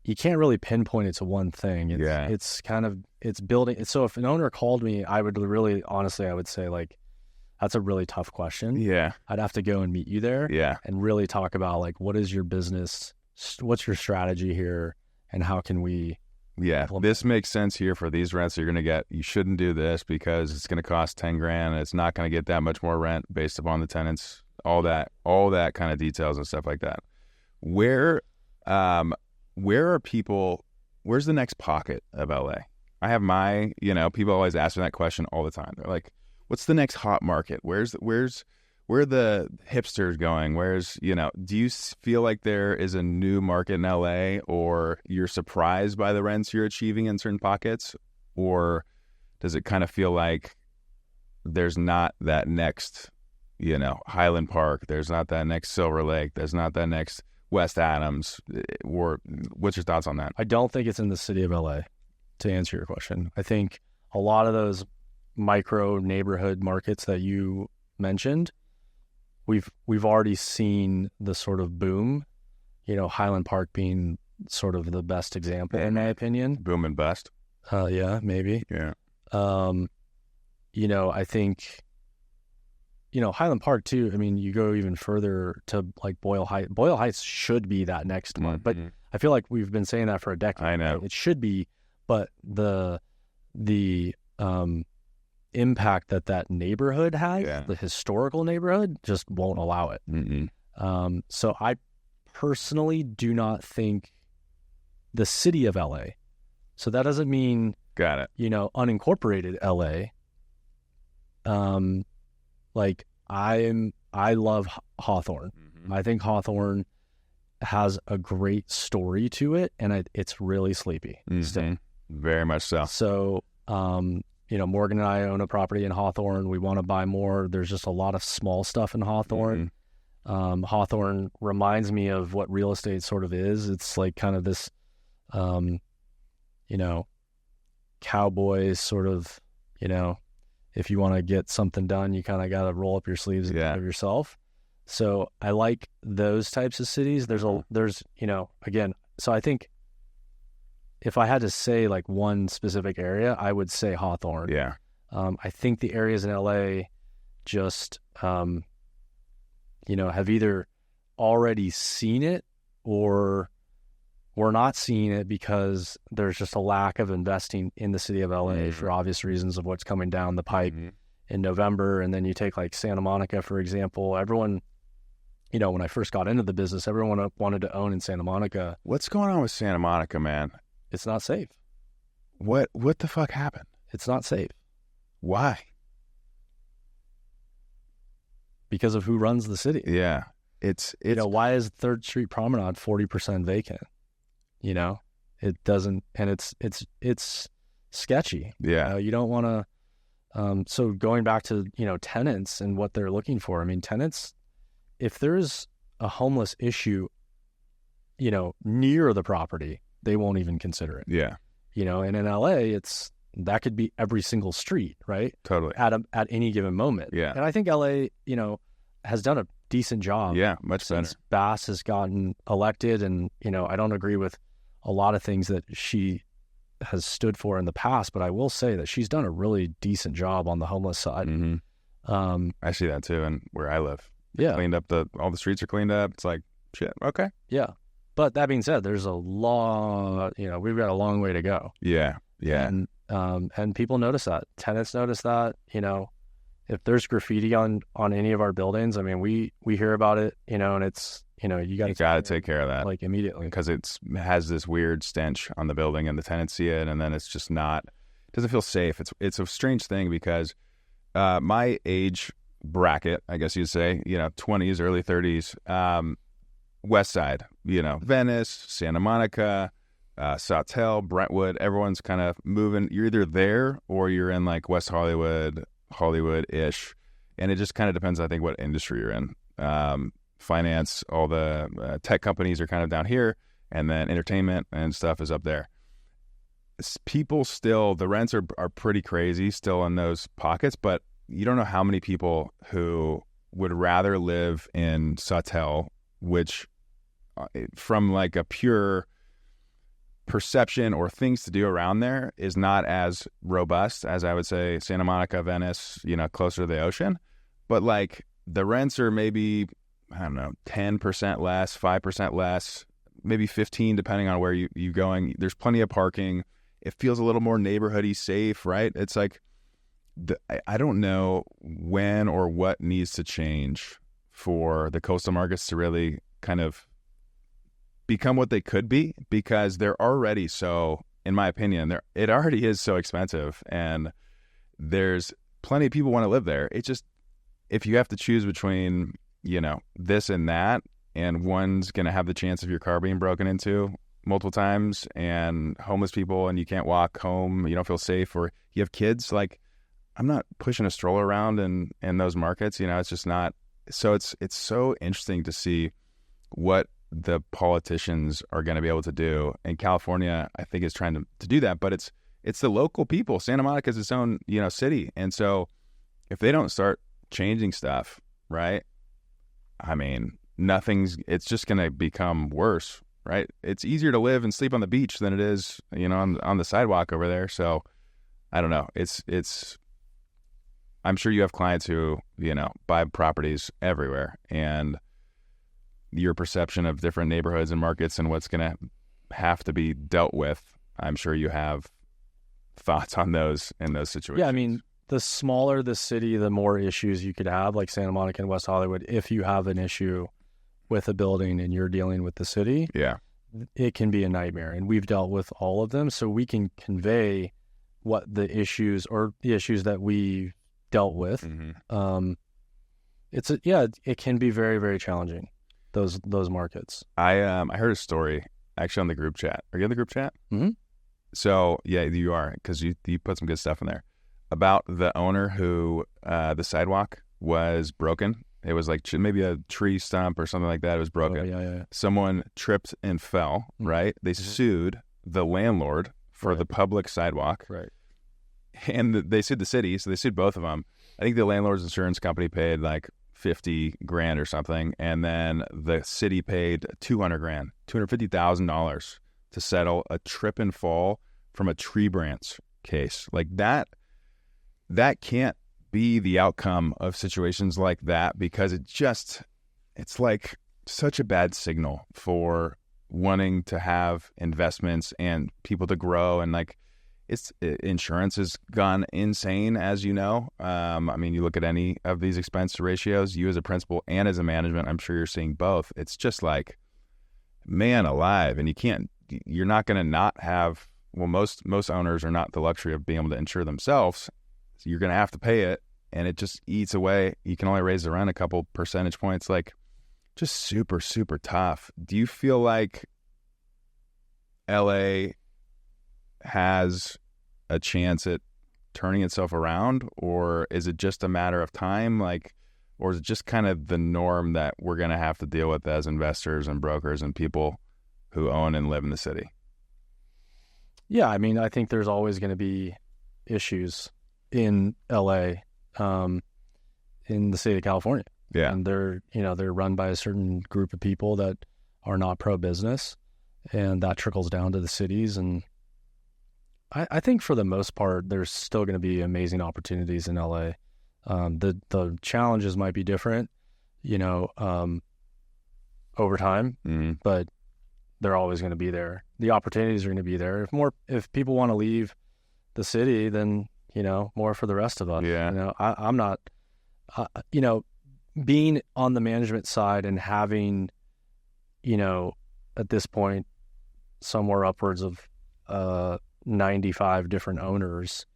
you can't really pinpoint it to one thing. It's kind of, it's building. So if an owner called me, I would really, honestly, I would say, like, that's a really tough question. Yeah. I'd have to go and meet you there. Yeah. And really talk about, like, what is your business? What's your strategy here? And how can we? Yeah. This makes sense here for these rents you're going to get. You shouldn't do this because it's going to cost $10,000 and it's not going to get that much more rent based upon the tenants, all that kind of details and stuff like that. Where are people, where's the next pocket of LA? I have people always ask me that question all the time. They're like, what's the next hot market? Where are the hipsters going? Do you feel like there is a new market in LA, or you're surprised by the rents you're achieving in certain pockets? Or does it kind of feel like there's not that next, Highland Park, there's not that next Silver Lake, there's not that next West Adams? Or what's your thoughts on that? I don't think it's in the city of LA, to answer your question. I think a lot of those micro neighborhood markets that you mentioned, we've already seen the sort of boom, Highland Park being sort of the best example in my opinion. Boom and bust. Yeah, maybe. Yeah. I think, Highland Park too. I mean, you go even further to like Boyle Heights. Boyle Heights should be that next one, but I feel like we've been saying that for a decade. I know. Right? It should be, but the impact that neighborhood has, the historical neighborhood, just won't allow it. So I personally do not think the city of LA. So that doesn't mean Got it. Unincorporated LA. Like I love Hawthorne. I think Hawthorne has a great story to it, and it's really sleepy still. Very much so. So, Morgan and I own a property in Hawthorne. We want to buy more. There's just a lot of small stuff in Hawthorne. Hawthorne reminds me of what real estate sort of is. It's like kind of this, cowboys sort of, if you want to get something done, you kind of got to roll up your sleeves and give yourself. So I like those types of cities. There's again, so I think if I had to say like one specific area, I would say Hawthorne. Yeah. I think the areas in LA just, have either already seen it or we're not seeing it because there's just a lack of investing in the city of LA for obvious reasons of what's coming down the pipe in November. And then you take like Santa Monica, for example. Everyone, when I first got into the business, everyone wanted to own in Santa Monica. What's going on with Santa Monica, man? It's not safe. What the fuck happened? It's not safe. Why? Because of who runs the city. Yeah. It's why is 3rd Street Promenade 40% vacant? It doesn't, and it's sketchy. Yeah. You don't want to, so going back to, tenants and what they're looking for. I mean, tenants, if there's a homeless issue, near the property, they won't even consider it. Yeah. And in LA, that could be every single street, right? Totally. At any given moment. Yeah. And I think LA, has done a decent job. Yeah, much since better. Bass has gotten elected, and I don't agree with a lot of things that she has stood for in the past, but I will say that she's done a really decent job on the homeless side. I see that too, and where I live, cleaned up all the streets are cleaned up. It's like shit. Okay. Yeah, but that being said, there's we've got a long way to go. Yeah. And people notice that. Tenants notice that. If there's graffiti on any of our buildings, I mean, we hear about it, and it's, you got to take care of that like immediately, because it has this weird stench on the building and the tenants see it. And then it's just doesn't feel safe. It's a strange thing because, my age bracket, I guess you'd say, 20s, early 30s, West Side, Venice, Santa Monica, Sawtelle, Brentwood, everyone's kind of moving. You're either there or you're in like West Hollywood-ish. And it just kind of depends, I think, what industry you're in. Finance, all the tech companies are kind of down here, and then entertainment and stuff is up there. People still, the rents are pretty crazy still in those pockets, but you don't know how many people who would rather live in Sawtelle, which from like a pure perception or things to do around there is not as robust as I would say Santa Monica, Venice, closer to the ocean. But like the rents are maybe, I don't know, 10% less, 5% less, maybe 15 depending on where you going. There's plenty of parking. It feels a little more neighborhoody safe, right? It's like I don't know when or what needs to change for the coastal markets to really kind of become what they could be, because they're already so, in my opinion, it already is so expensive, and there's plenty of people want to live there. It's just, if you have to choose between, this and that, and one's going to have the chance of your car being broken into multiple times, and homeless people, and you can't walk home, you don't feel safe, or you have kids, like, I'm not pushing a stroller around in those markets, it's just not. So it's so interesting to see what the politicians are going to be able to do. And California, I think, is trying to do that, but it's it's the local people. Santa Monica is its own, city. And so if they don't start changing stuff, right? I mean, it's just going to become worse, right? It's easier to live and sleep on the beach than it is, on the sidewalk over there. So I don't know. I'm sure you have clients who, buy properties everywhere, and your perception of different neighborhoods and markets and what's going to have to be dealt with, I'm sure you have thoughts on those in those situations. Yeah, I mean, the smaller the city, the more issues you could have, like Santa Monica and West Hollywood. If you have an issue with a building and you're dealing with the city, yeah, it can be a nightmare. And we've dealt with all of them, so we can convey what the issues that we dealt with. Mm-hmm. It can be very, very challenging, those markets. I heard a story actually on the group chat. Are you in the group chat? Mm-hmm. So yeah, you are, because you put some good stuff in there about the owner who the sidewalk was broken. It was like maybe a tree stump or something like that. It was broken. Oh, yeah. Someone tripped and fell. Right. They sued the landlord for the public sidewalk. Right. And they sued the city, so they sued both of them. I think the landlord's insurance company paid like $50,000 or something, and then the city paid $200,000, $250,000 to settle a trip and fall from a tree branch case. Like that can't be the outcome of situations like that, because it's like such a bad signal for wanting to have investments and people to grow, and like. Insurance has gone insane, as you know. I mean, you look at any of these expense ratios, you as a principal and as a management, I'm sure you're seeing both. It's just like, man alive. And you're not going to not have, well, most owners are not the luxury of being able to insure themselves. So you're going to have to pay it, and it just eats away. You can only raise the rent a couple percentage points, like just super, super tough. Do you feel like LA has a chance at turning itself around, or is it just a matter of time? Or is it just kind of the norm that we're going to have to deal with as investors and brokers and people who own and live in the city? Yeah, I mean, I think there's always going to be issues in LA, in the state of California. Yeah. And they're run by a certain group of people that are not pro-business, and that trickles down to the cities. And I think for the most part, there's still going to be amazing opportunities in LA. The challenges might be different, over time, but they're always going to be there. The opportunities are going to be there. If people want to leave the city, then, more for the rest of us. Yeah. I'm not, being on the management side and having, at this point, somewhere upwards of 95 different owners,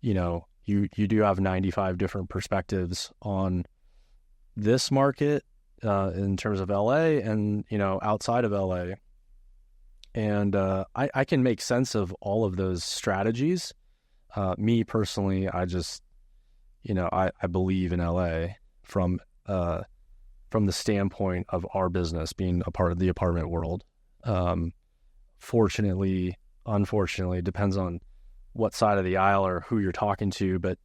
you do have 95 different perspectives on this market in terms of LA and, outside of LA. And I can make sense of all of those strategies. Me personally, I just, I believe in LA from the standpoint of our business being a part of the apartment world. Fortunately, unfortunately, it depends on what side of the aisle or who you're talking to, but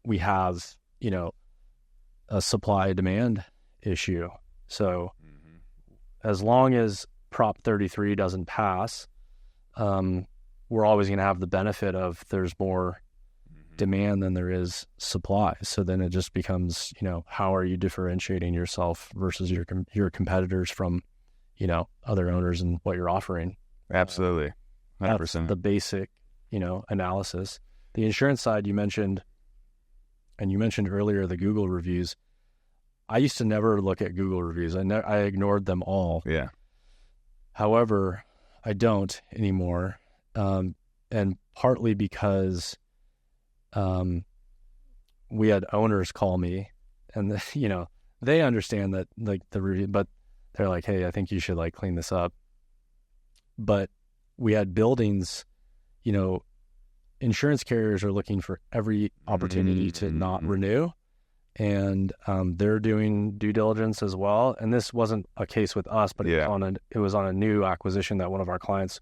we have, a supply-demand issue. So as long as Prop 33 doesn't pass, we're always going to have the benefit of there's more demand than there is supply. So then it just becomes, how are you differentiating yourself versus your competitors from, other owners and what you're offering? Absolutely. 100%. That's the basic, analysis. The insurance side you mentioned, and you mentioned earlier the Google reviews. I used to never look at Google reviews. I ignored them all. Yeah. However, I don't anymore, and partly because we had owners call me, and they understand that like the review, but they're like, "Hey, I think you should like clean this up." But we had buildings, insurance carriers are looking for every opportunity to not renew, and they're doing due diligence as well. And this wasn't a case with us, but it was on a new acquisition that one of our clients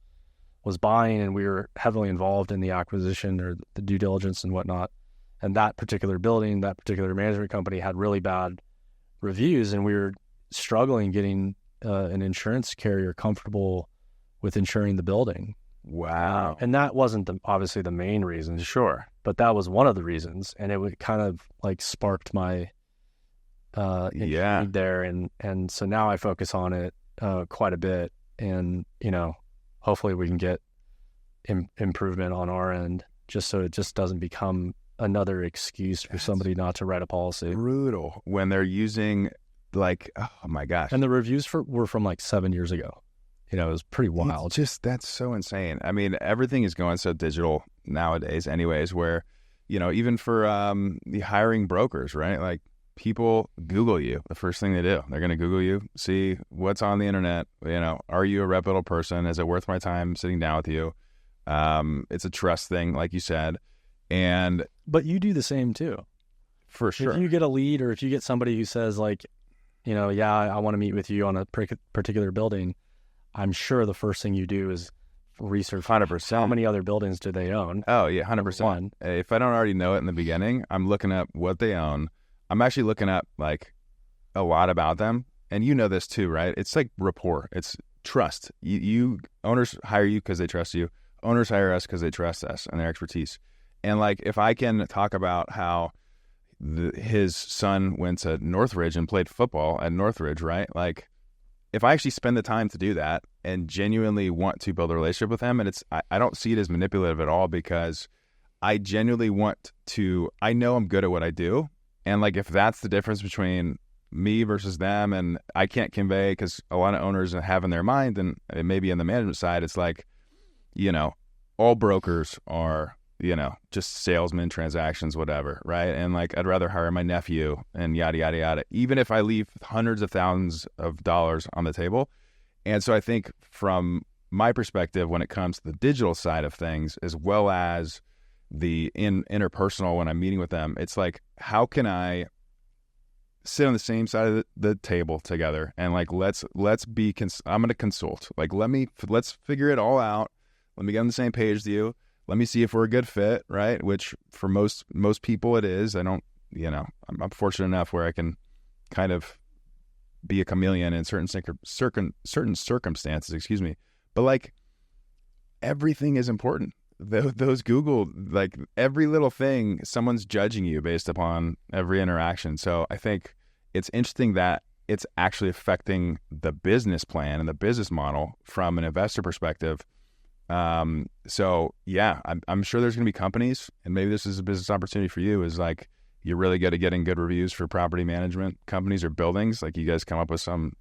was buying, and we were heavily involved in the acquisition or the due diligence and whatnot. And that particular building, that particular management company had really bad reviews, and we were struggling getting an insurance carrier comfortable with insuring the building. Wow. And that wasn't obviously the main reason, Sure. but that was one of the reasons, and it would kind of like sparked my intrigue there, and so now I focus on it quite a bit, and hopefully we can get improvement on our end, just so it just doesn't become another excuse for somebody not to write a policy. Brutal when they're using like, oh my gosh. And the reviews were from like 7 years ago. It was pretty wild. That's so insane. I mean, everything is going so digital nowadays anyways, where, even for the hiring brokers, right? Like people Google you. The first thing they do, they're going to Google you, see what's on the internet. Are you a reputable person? Is it worth my time sitting down with you? It's a trust thing, like you said. But you do the same too. For sure. If you get a lead, or if you get somebody who says like, I want to meet with you on a particular building, I'm sure the first thing you do is research 100%. How many other buildings do they own? Oh yeah, 100%. If I don't already know it in the beginning, I'm looking up what they own. I'm actually looking up like a lot about them, and you know this too, right? It's like rapport. It's trust. You owners hire you because they trust you. Owners hire us because they trust us and their expertise. And like, if I can talk about how his son went to Northridge and played football at Northridge, right? Like, if I actually spend the time to do that and genuinely want to build a relationship with him, and I don't see it as manipulative at all, because I genuinely want to, I know I'm good at what I do. And like, if that's the difference between me versus them, and I can't convey, because a lot of owners have in their mind, and maybe in the management side, it's like, all brokers are, just salesmen, transactions, whatever, right? And like, I'd rather hire my nephew and yada, yada, yada, even if I leave hundreds of thousands of dollars on the table. And so I think from my perspective, when it comes to the digital side of things, as well as the interpersonal, when I'm meeting with them, it's like, how can I sit on the same side of the table together, and like, let's be, I'm going to consult, like, let's figure it all out. Let me get on the same page with you. Let me see if we're a good fit, right? Which for most people it is. I don't, I'm fortunate enough where I can kind of be a chameleon in certain circumstances, excuse me. But like, everything is important. Those Google, like, every little thing, someone's judging you based upon every interaction. So I think it's interesting that it's actually affecting the business plan and the business model from an investor perspective. So yeah, I'm sure there's going to be companies, and maybe this is a business opportunity for you, is like, you're really good at getting good reviews for property management companies or buildings. Like, you guys come up with some,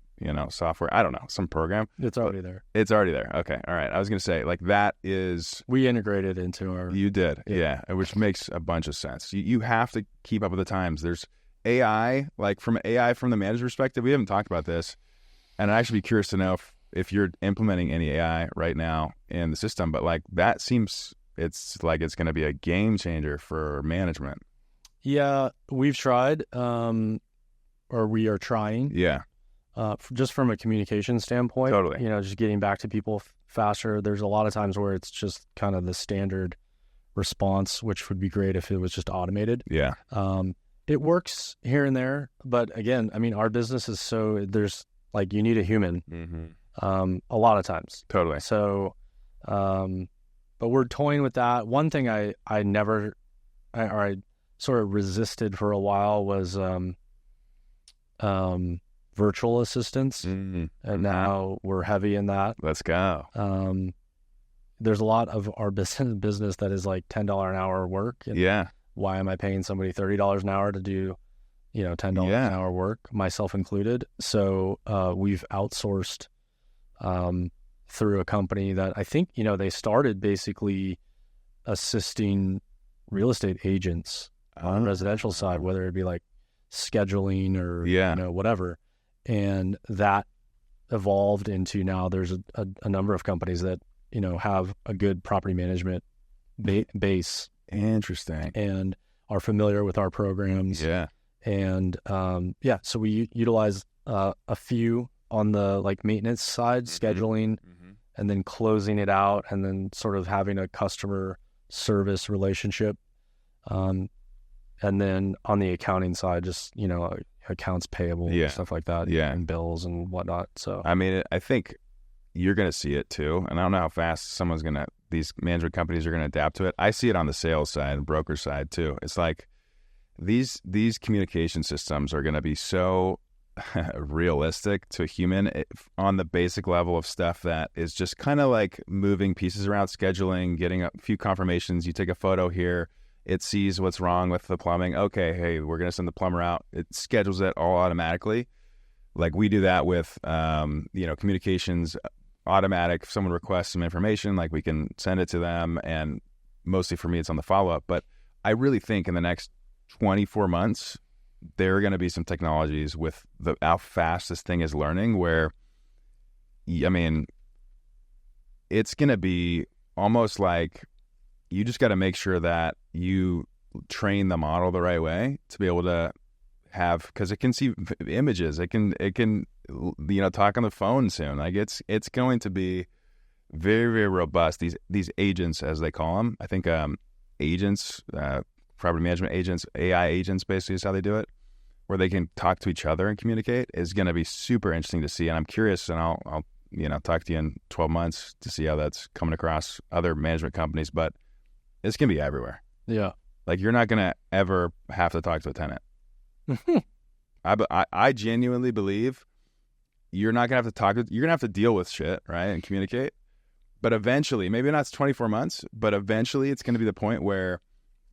software, I don't know, some program. It's already there. It's already there. Okay. All right. I was going to say, like, that is... We integrated into our... You did. Yeah. Which makes a bunch of sense. You have to keep up with the times. There's AI, like, from the manager's perspective, we haven't talked about this, and I'd actually be curious to know if you're implementing any AI right now in the system, but like, that seems, it's like, it's going to be a game changer for management. Yeah, we've tried, or we are trying. Yeah. Just from a communication standpoint, Totally. Just getting back to people faster. There's a lot of times where it's just kind of the standard response, which would be great if it was just automated. Yeah. It works here and there, but again, I mean, our business is there's like, you need a human. Mm-hmm. A lot of times. Totally. So, but we're toying with that. One thing I sort of resisted for a while was virtual assistants, and now we're heavy in that. Let's go. There's a lot of our business that is like $10 an hour work. And yeah. Why am I paying somebody $30 an hour to do, $10 an hour work, myself included? So we've outsourced through a company that I think, they started basically assisting real estate agents on the residential side, whether it be like scheduling or, whatever. And that evolved into, now there's a number of companies that, have a good property management base. Interesting. And are familiar with our programs. Yeah. And, so we utilize a few on the like maintenance side, scheduling, and then closing it out, and then sort of having a customer service relationship. And then on the accounting side, just, accounts payable, Yeah. stuff like that, Yeah. and bills and whatnot. So, I mean, I think you're going to see it too. And I don't know how fast these management companies are going to adapt to it. I see it on the sales side and broker side too. It's like these communication systems are going to be so realistic to a human on the basic level of stuff that is just kind of like moving pieces around, scheduling, getting a few confirmations. You take a photo here, it sees what's wrong with the plumbing. Okay, hey, we're going to send the plumber out. It schedules it all automatically. Like we do that with, communications automatic. If someone requests some information, like we can send it to them. And mostly for me, it's on the follow-up. But I really think in the next 24 months, there are going to be some technologies with how fast this thing is learning where, I mean, it's going to be almost like you just got to make sure that you train the model the right way to be able to have, because it can see images. It can talk on the phone soon. Like it's going to be very, very robust. These agents, as they call them, I think agents, property management agents, AI agents, basically is how they do it, where they can talk to each other and communicate, is going to be super interesting to see. And I'm curious, and I'll talk to you in 12 months to see how that's coming across other management companies. But it's going to be everywhere. yeah. Like you're not going to ever have to talk to a tenant. I genuinely believe you're not going to have to you're going to have to deal with shit, right, and communicate. But eventually, maybe not 24 months, but eventually it's going to be the point where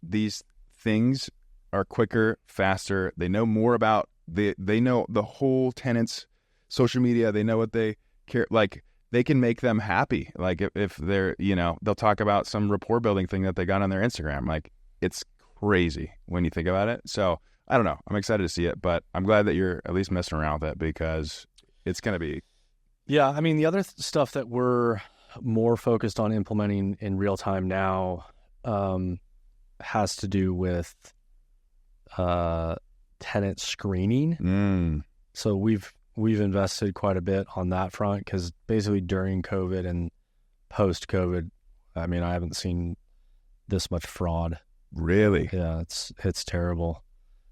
these things are quicker, faster. They know more about they know the whole tenant's social media. They know what they care. Like they can make them happy. Like if they're, they'll talk about some rapport building thing that they got on their Instagram. Like it's crazy when you think about it. So I don't know. I'm excited to see it, but I'm glad that you're at least messing around with it because it's going to be. Yeah. I mean, the other stuff that we're more focused on implementing in real time now has to do with tenant screening. So we've invested quite a bit on that front because basically during COVID and post COVID, I mean, I haven't seen this much fraud. Really? Yeah, it's terrible.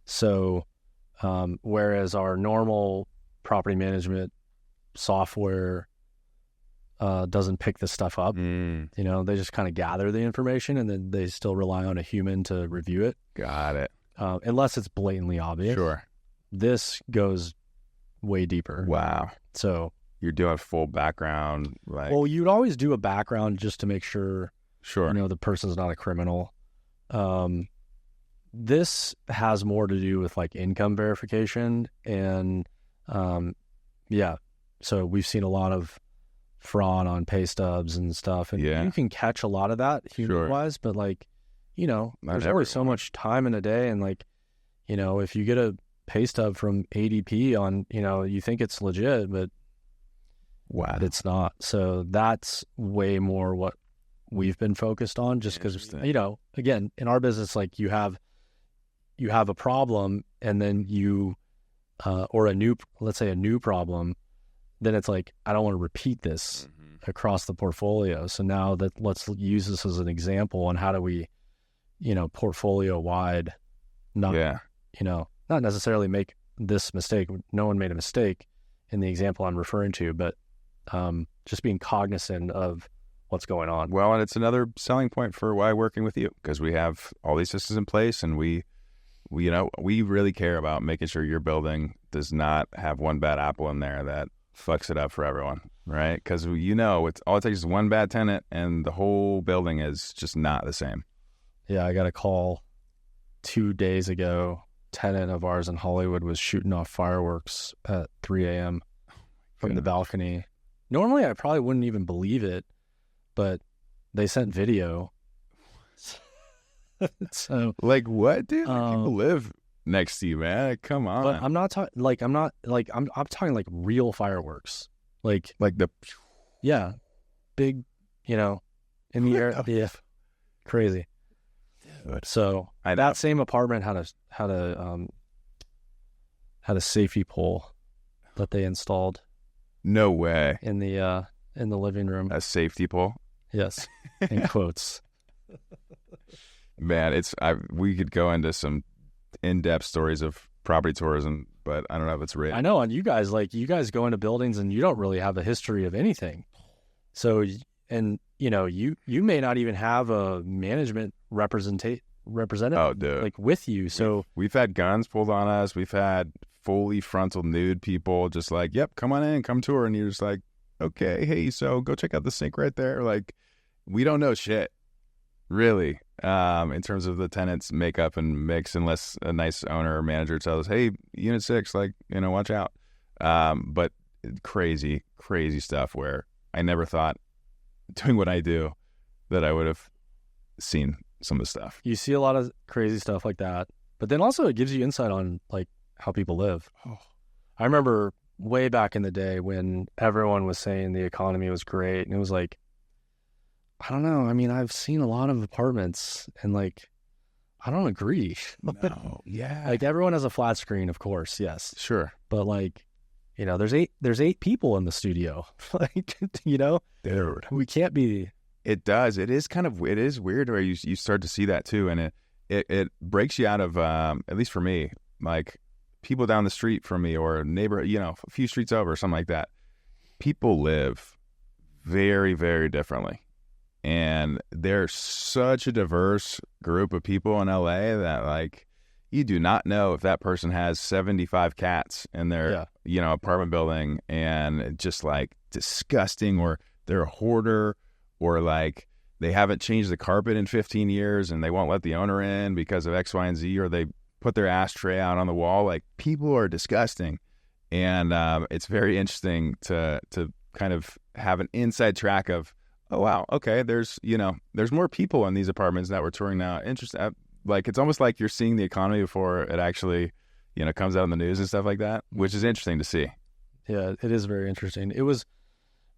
So whereas our normal property management software doesn't pick this stuff up, they just kind of gather the information and then they still rely on a human to review it. Got it. Unless it's blatantly obvious. Sure. This goes way deeper. Wow. So you're doing full background, like. Well, you'd always do a background just to make sure. Sure. The person's not a criminal. This has more to do with like income verification and, so we've seen a lot of fraud on pay stubs and stuff, and you can catch a lot of that human-wise, but like, there's only so much time in a day, and like, if you get a pay stub from ADP on, you think it's legit, but it's not. So that's way more what we've been focused on, just because, again, in our business, like you have a problem, and then or let's say a new problem, then it's like, I don't want to repeat this across the portfolio. So now let's use this as an example on how do we, portfolio wide, not necessarily make this mistake. No one made a mistake in the example I'm referring to, but just being cognizant of what's going on. Well, and it's another selling point for why working with you, because we have all these systems in place, and we really care about making sure your building does not have one bad apple in there that fucks it up for everyone, right? Because it's all it takes is one bad tenant and the whole building is just not the same. Yeah, I got a call 2 days ago. Tenant of ours in Hollywood was shooting off fireworks at 3 a.m. from the balcony. Normally, I probably wouldn't even believe it, but they sent video. So, like, what, dude? People live next to you, man. Come on. But I'm not talking like I'm talking like real fireworks, like the big, in the air. Yeah, crazy. Dude. So that same apartment had a safety pole that they installed. No way. In the in the living room. A safety pole. Yes, in quotes. Man, we could go into some in-depth stories of property tourism, but I don't know if it's real. I know, and you guys go into buildings and you don't really have a history of anything. So, and you may not even have a management representative like with you. So we've had guns pulled on us. We've had fully frontal nude people just like, yep, come on in, come tour. And you're just like, okay, hey, so go check out the sink right there. Like, we don't know shit, really, in terms of the tenants' makeup and mix, unless a nice owner or manager tells us, hey, unit 6, like, watch out. But crazy stuff where I never thought, doing what I do, that I would have seen some of the stuff. You see a lot of crazy stuff like that, but then also it gives you insight on like how people live. Oh. I remember way back in the day when everyone was saying the economy was great, and it was like, I don't know. I mean, I've seen a lot of apartments, and like, I don't agree. No, yeah. Like, everyone has a flat screen, of course, yes, sure, but like, there's eight people in the studio. Like, dude, we can't be. It does. It is weird where you start to see that too, and it breaks you out of at least for me, like people down the street from me or a neighbor, a few streets over or something like that. People live very, very differently, and there's such a diverse group of people in LA that like you do not know if that person has 75 cats in their apartment building, and just like disgusting, or they're a hoarder. Or like they haven't changed the carpet in 15 years and they won't let the owner in because of X, Y, and Z, or they put their ashtray out on the wall. Like, people are disgusting. And it's very interesting to kind of have an inside track of, oh, wow, okay, there's more people in these apartments that we're touring now. Interesting. Like, it's almost like you're seeing the economy before it actually, comes out in the news and stuff like that, which is interesting to see. Yeah, it is very interesting. It was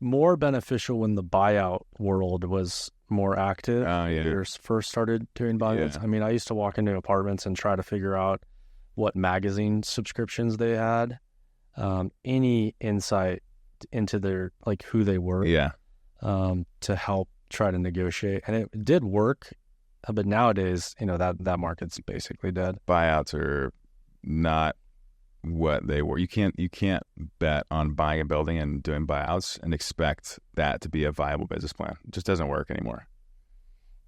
more beneficial when the buyout world was more active. Oh, yeah. When we first started doing buyouts. Yeah. I mean, I used to walk into apartments and try to figure out what magazine subscriptions they had, any insight into their, like, who they were, to help try to negotiate. And it did work, but nowadays, that market's basically dead. Buyouts are not what they were. You can't bet on buying a building and doing buyouts and expect that to be a viable business plan. It just doesn't work anymore.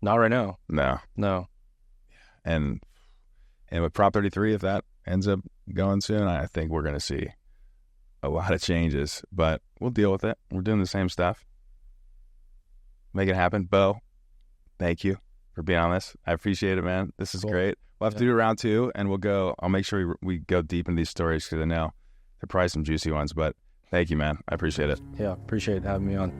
Not right now. No. And with Prop 33, if that ends up going soon, I think we're going to see a lot of changes, but we'll deal with it. We're doing the same stuff. Make it happen. Bo, thank you for being on this. I appreciate it, man. This is great. We'll have to do round 2, and I'll make sure we go deep into these stories, because I know they're probably some juicy ones, but thank you, man. I appreciate it. Yeah, appreciate having me on.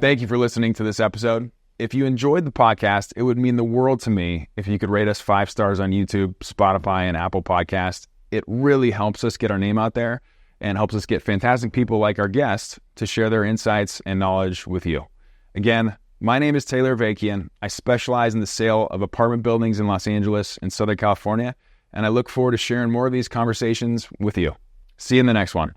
Thank you for listening to this episode. If you enjoyed the podcast, it would mean the world to me if you could rate us 5 stars on YouTube, Spotify, and Apple Podcasts. It really helps us get our name out there and helps us get fantastic people like our guest to share their insights and knowledge with you. Again, my name is Taylor Avakian. I specialize in the sale of apartment buildings in Los Angeles and Southern California, and I look forward to sharing more of these conversations with you. See you in the next one.